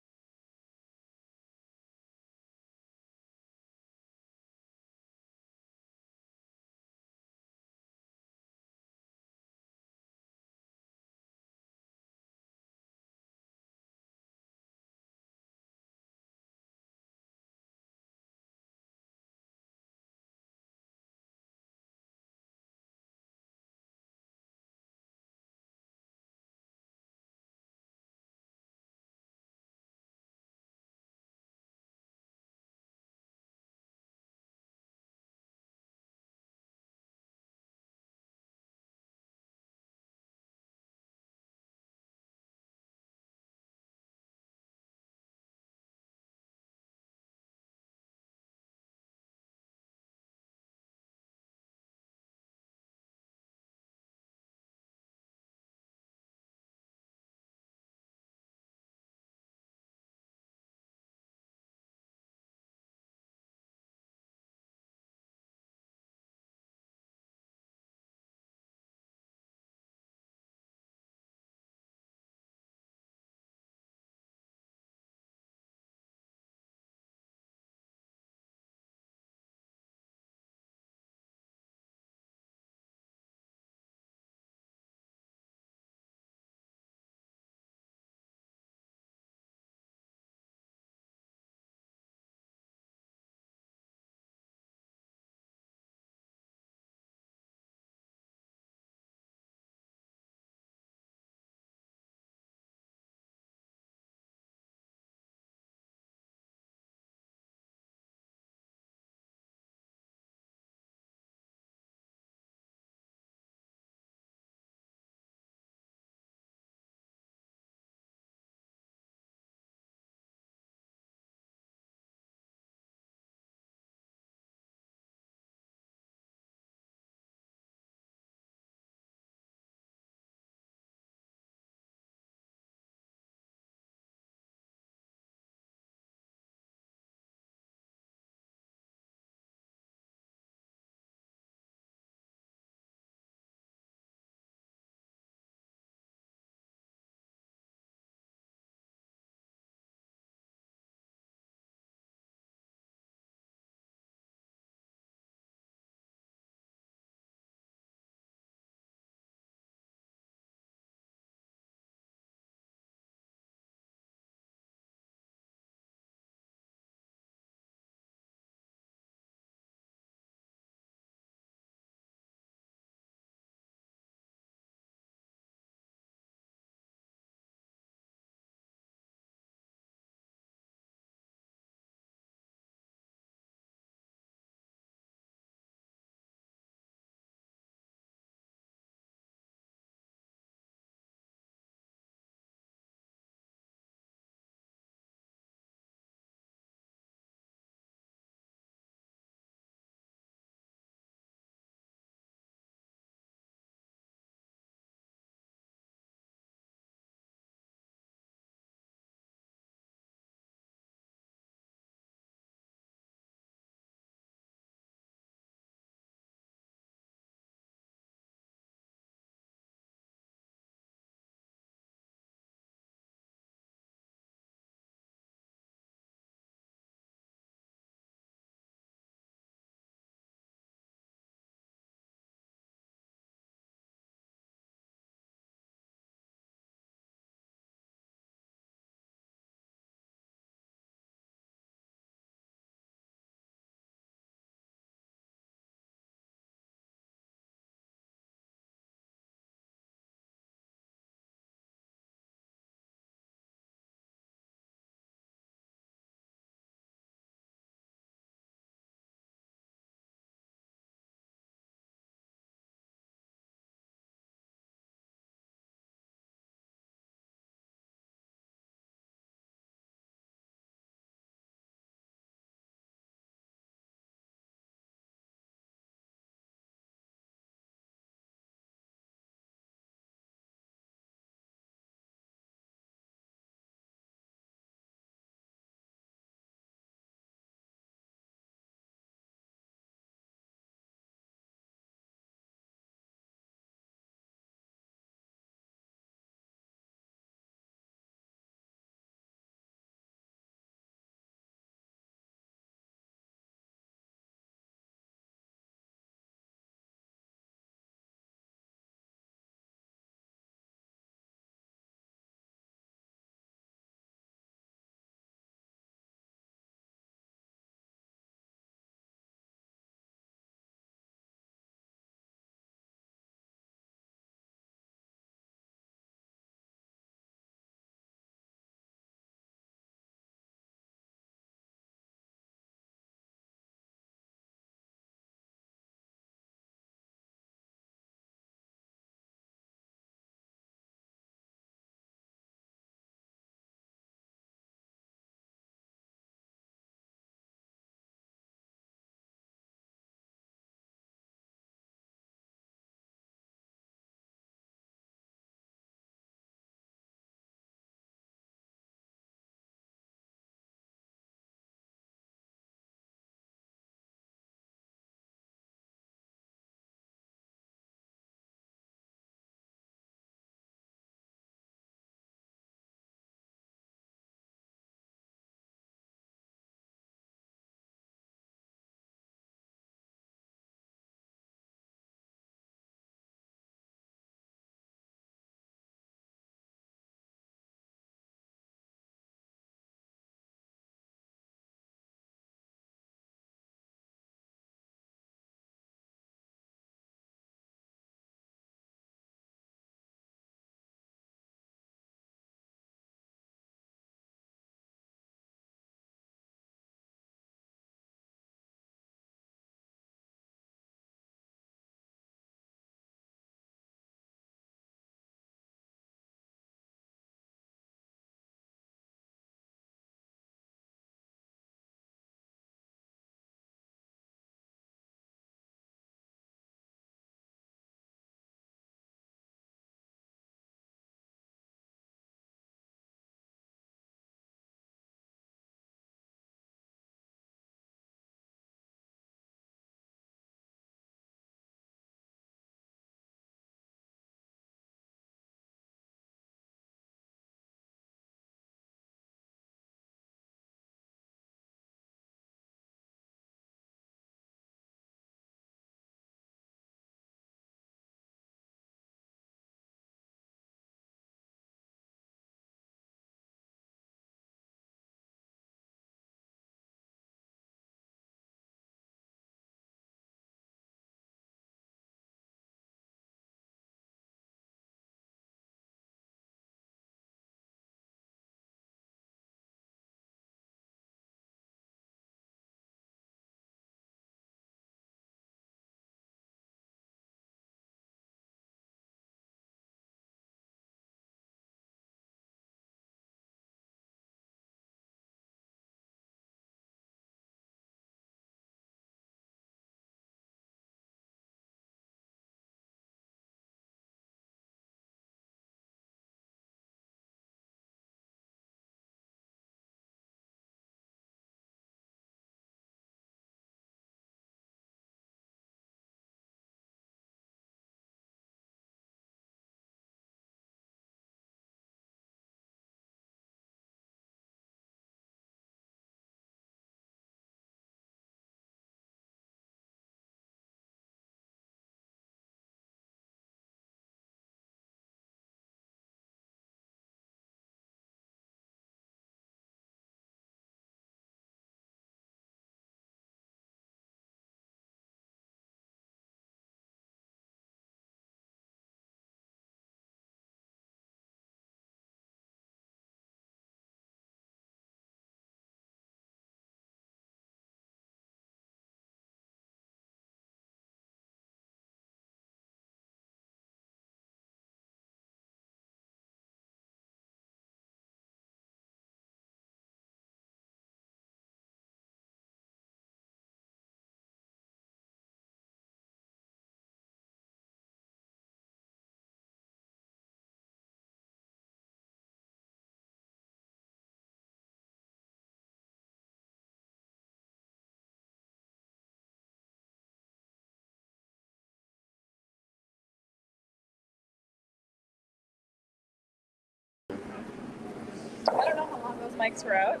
mics were out.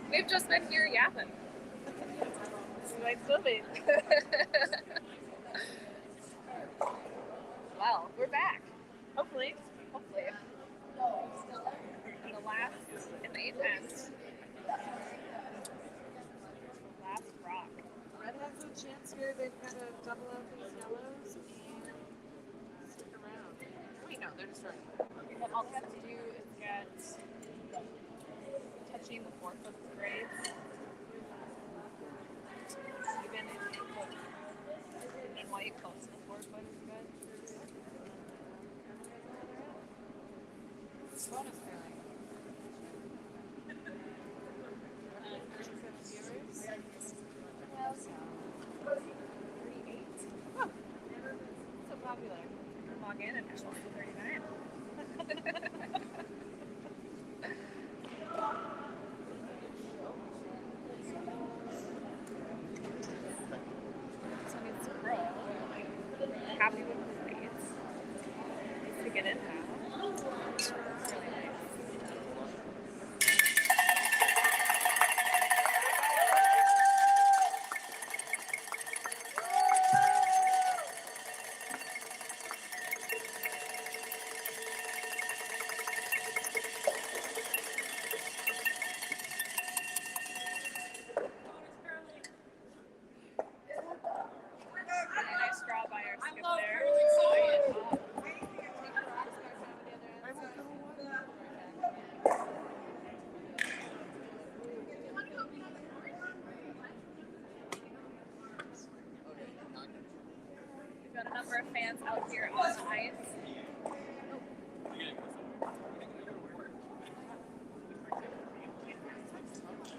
We've just been here yapping. We might still be. Well, we're back. Hopefully. In the eighth end. Last rock. Red has a chance here. They've got to double up these yellows and stick around. Wait, no, they're just starting. What all they have to do is get touching the 4 foot grades. Even in white, close to the 4 foot is good. Bonus curling. 37 viewers. 38. Huh. So popular. Log in and there's only 39. So needs to grow. Happy with the grades. Needs to get in now. It's really nice. Really nice draw by our skip there. We've got a number of fans out here on the ice.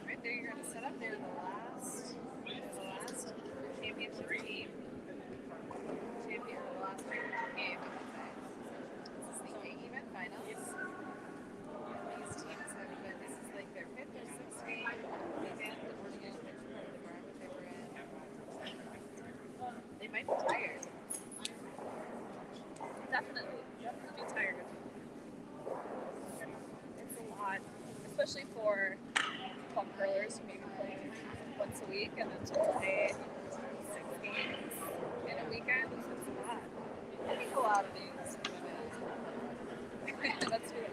Right there, you're going to set up there the last championship game. Champion of the last championship game, I would say. This is the A-even finals. These teams have been, this is like their 5th or 6th game. They did the Oregon, which part of the environment they were in. They might be tired. Definitely tired. It's a lot, especially for club curlers who maybe play once a week and then to play 6 games in a weekend. It's a lot. I think a lot of these women. That's true.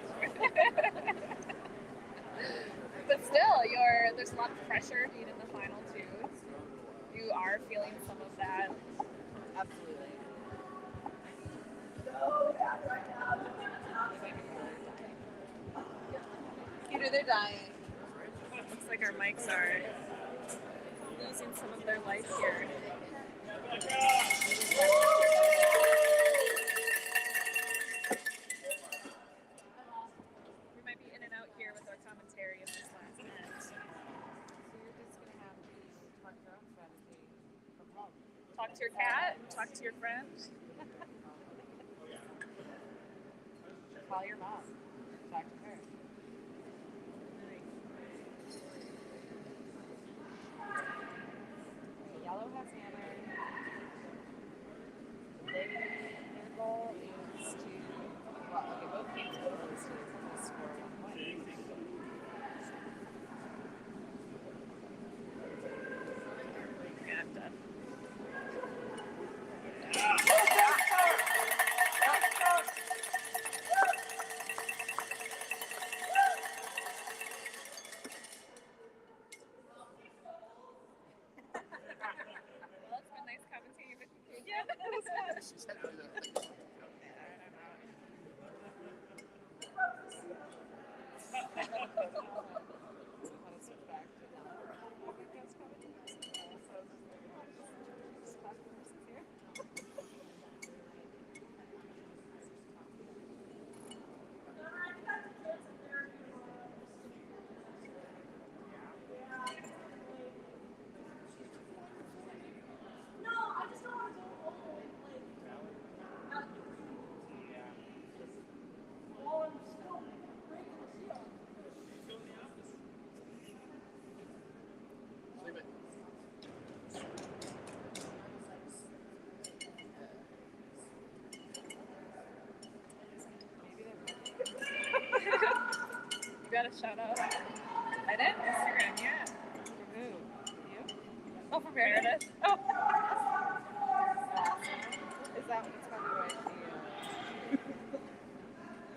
But still, there's a lot of pressure being in the final too. You are feeling some of that. Absolutely. Peter, they're dying. Looks like our mics are losing some of their life here. We might be in and out here with our commentary in this last minute. So you're just going to have to talk your own strategy from home. Talk to your cat, talk to your friend. Call your mom. Talk to her. Yellow has hammer. Their goal is to, well, okay, both teams' goal is to score 1 point. Yeah, I'm done. Well, it's been nice commentating with you again. You got a shout out. I did Instagram, yeah. From who? You? Oh, from Meredith. Oh. Is that what's probably why she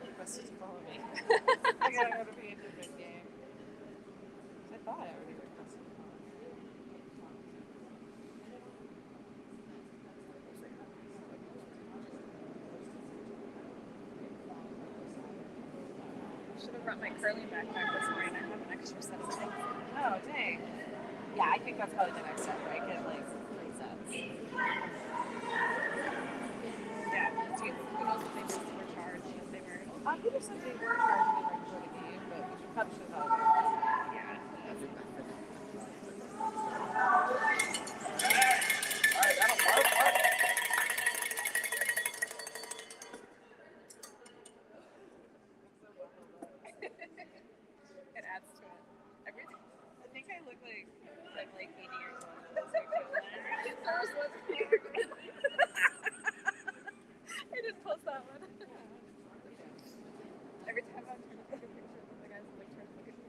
requested to follow me? I gotta go to be a different game. I thought I already requested. Should have brought my curling backpack this morning. I have an extra set of things. Oh, dang. Yeah, I think that's probably the next step, right? Get like 3 sets. Yeah. Who knows if they just were charged if they were. People said they were charging them right before the game, but we should probably should have thought about it. Yeah. It adds to it. Everything. I think I look like I'm like 80 years old. I didn't post that one. Every time I'm trying to take a picture of the guys, like trying to look at me.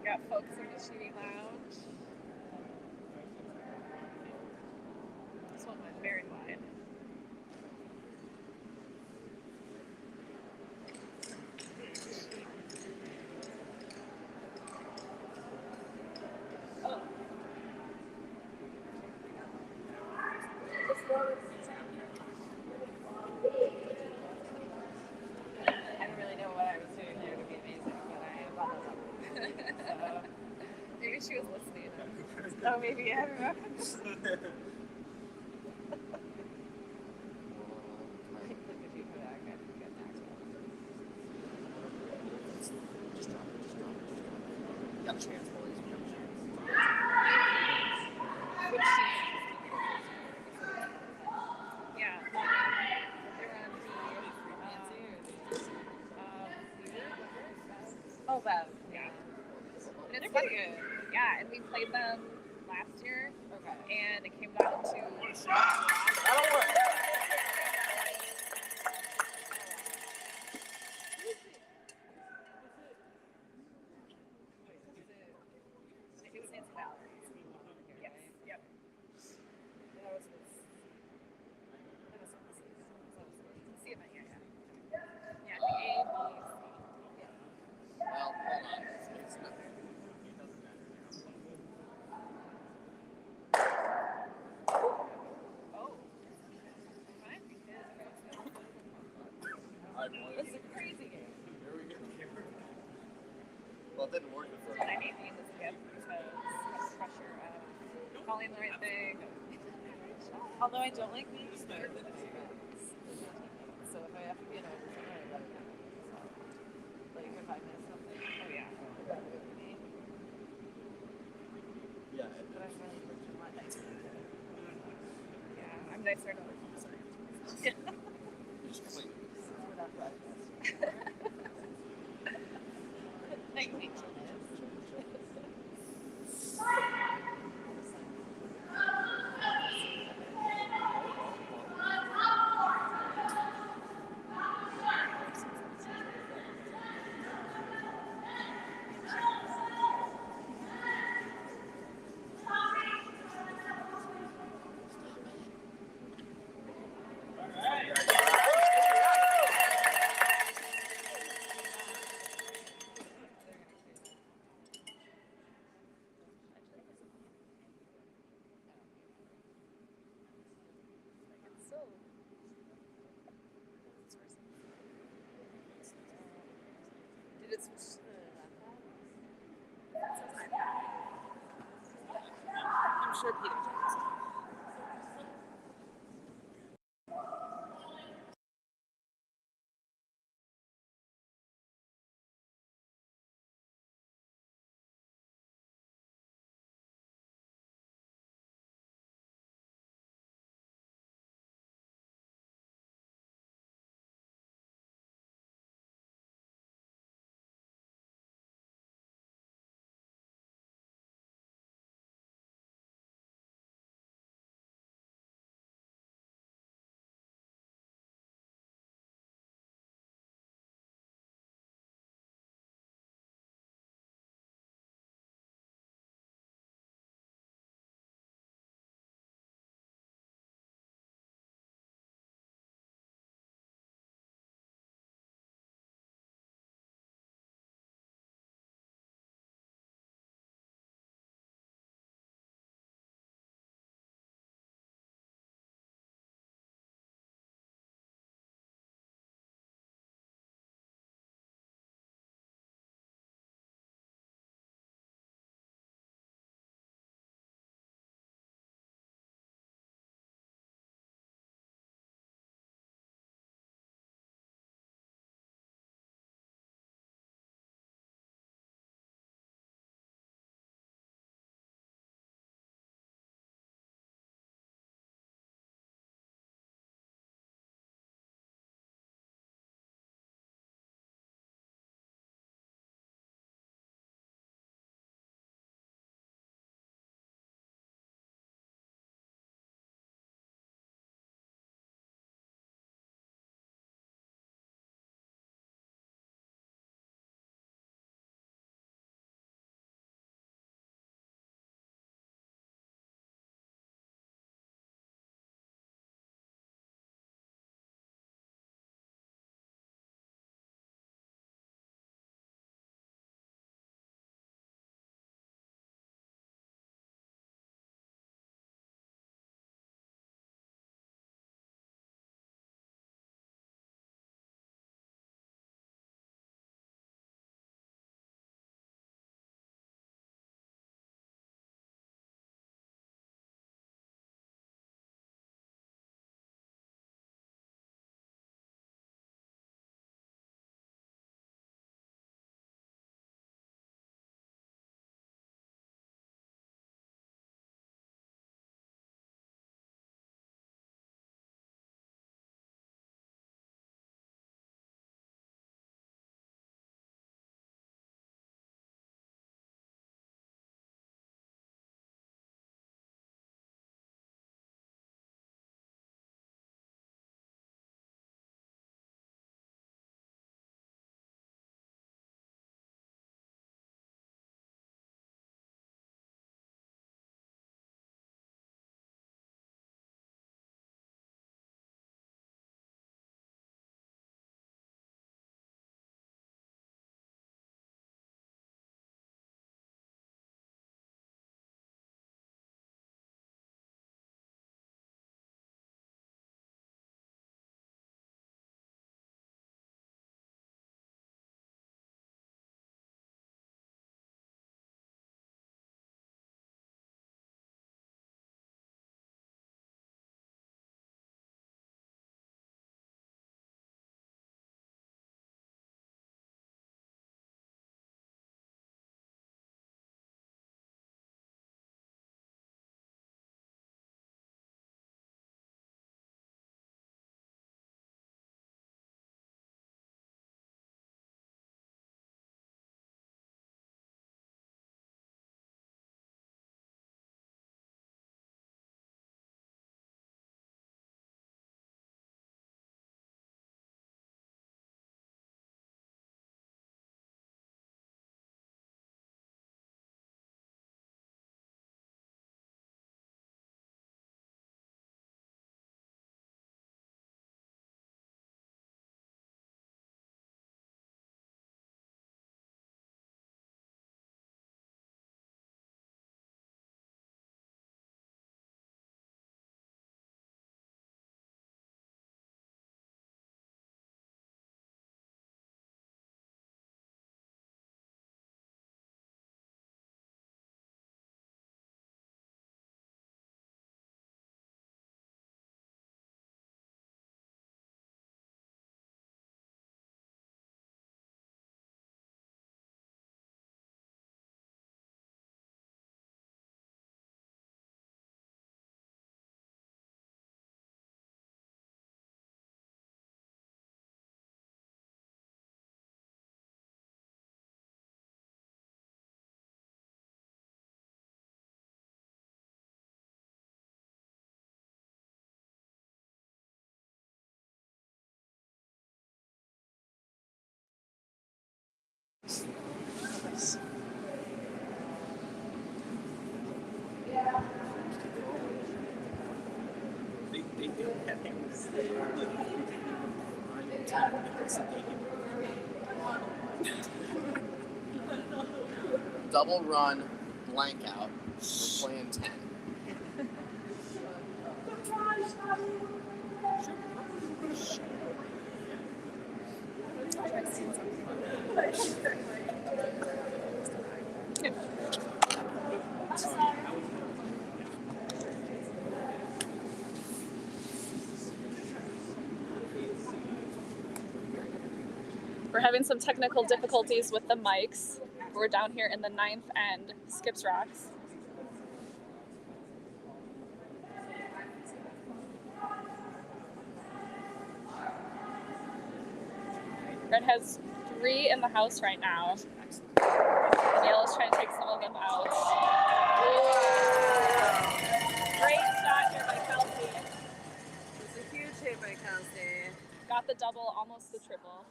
Got folks in the shooting lounge. This one went very wide. I don't really know what I was doing there to be amazing, but I brought those up. So, Maybe she was listening. oh, maybe I don't know. Look at you for that guy. Good Maxwell. Got a chance, boys. Which team? Yeah. They were on Oh, Bev. yeah. And They're it's pretty funny. good. Yeah, and we played them last year, Okay. and it came down to I think Nancy Valley. Yes. Yep. CMA, yeah. Yeah, I think A, B, C. Well, hold on. It's not. Oh. Fine. This is a crazy game. Well, it didn't work before. And I made me this gift because of the pressure of calling the right thing. Although I don't like being scared of so if I have to get over somewhere, I gotta get over. So, like if I miss something, Oh yeah. that would be. Yeah. But I'm really pushing my next one. Yeah. I'm nicer to other people. Sorry. Just clean. Without practice. Thank you. It's so. Did it switch to the laptop? It says iPad. I'm sure Peter does. Double run, blank out. We're playing 10. We're having some technical difficulties with the mics. We're down here in the 9th end, Skips Rocks. Red has 3 in the house right now. And Yellow's trying to take some of them out. Great shot here by Kelsey. It's a huge hit by Kelsey. Got the double, almost the triple.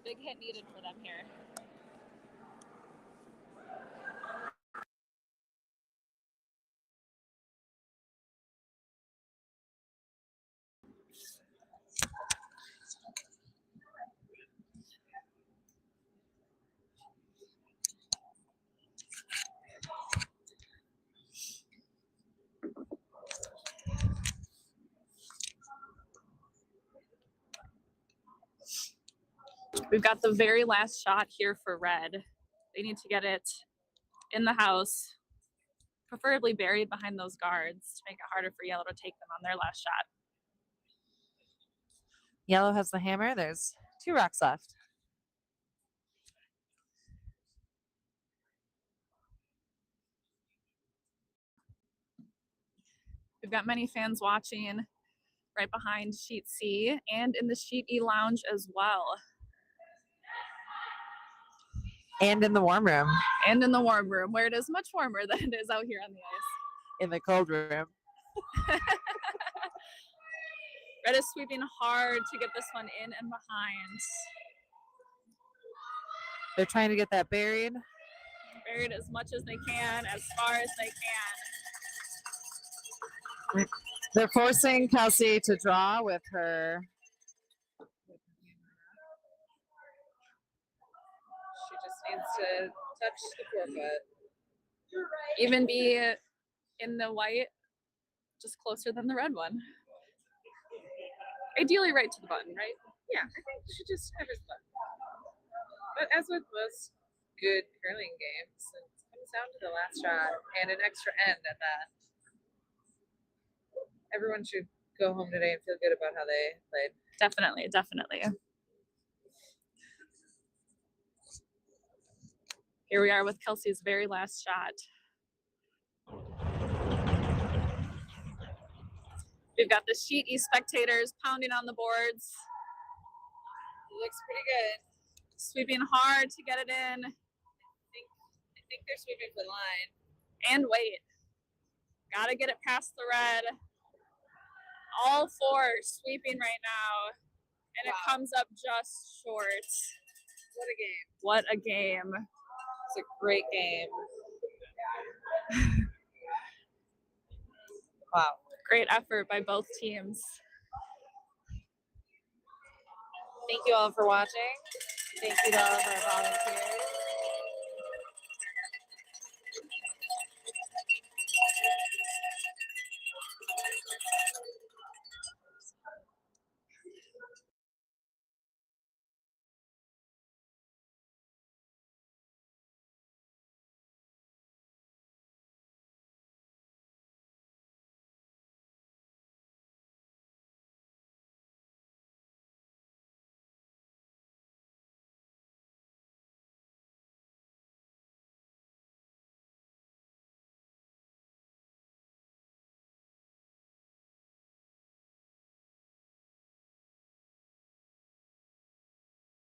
Big hit needed for them here. We've got the very last shot here for Red. They need to get it in the house, preferably buried behind those guards to make it harder for Yellow to take them on their last shot. Yellow has the hammer. There's 2 rocks left. We've got many fans watching right behind Sheet C and in the Sheet E lounge as well. And in the warm room. And in the warm room, where it is much warmer than it is out here on the ice. In the cold room. Red is sweeping hard to get this one in and behind. They're trying to get that buried. Buried as much as they can, as far as they can. They're forcing Kelsey to draw with her. She just needs to touch the forefoot. Even be in the white, just closer than the red one. Ideally right to the button, right? Yeah, I think she just covers the button. But as with most good curling games, it comes down to the last shot and an extra end at that. Everyone should go home today and feel good about how they played. Definitely, definitely. Here we are with Kelsey's very last shot. We've got the Sheet E spectators pounding on the boards. It looks pretty good. Sweeping hard to get it in. I think they're sweeping for the line. And wait. Gotta get it past the red. All 4 sweeping right now. And it comes up just short. What a game. What a game. It's a great game. Wow. Great effort by both teams. Thank you all for watching. Thank you to all of our volunteers.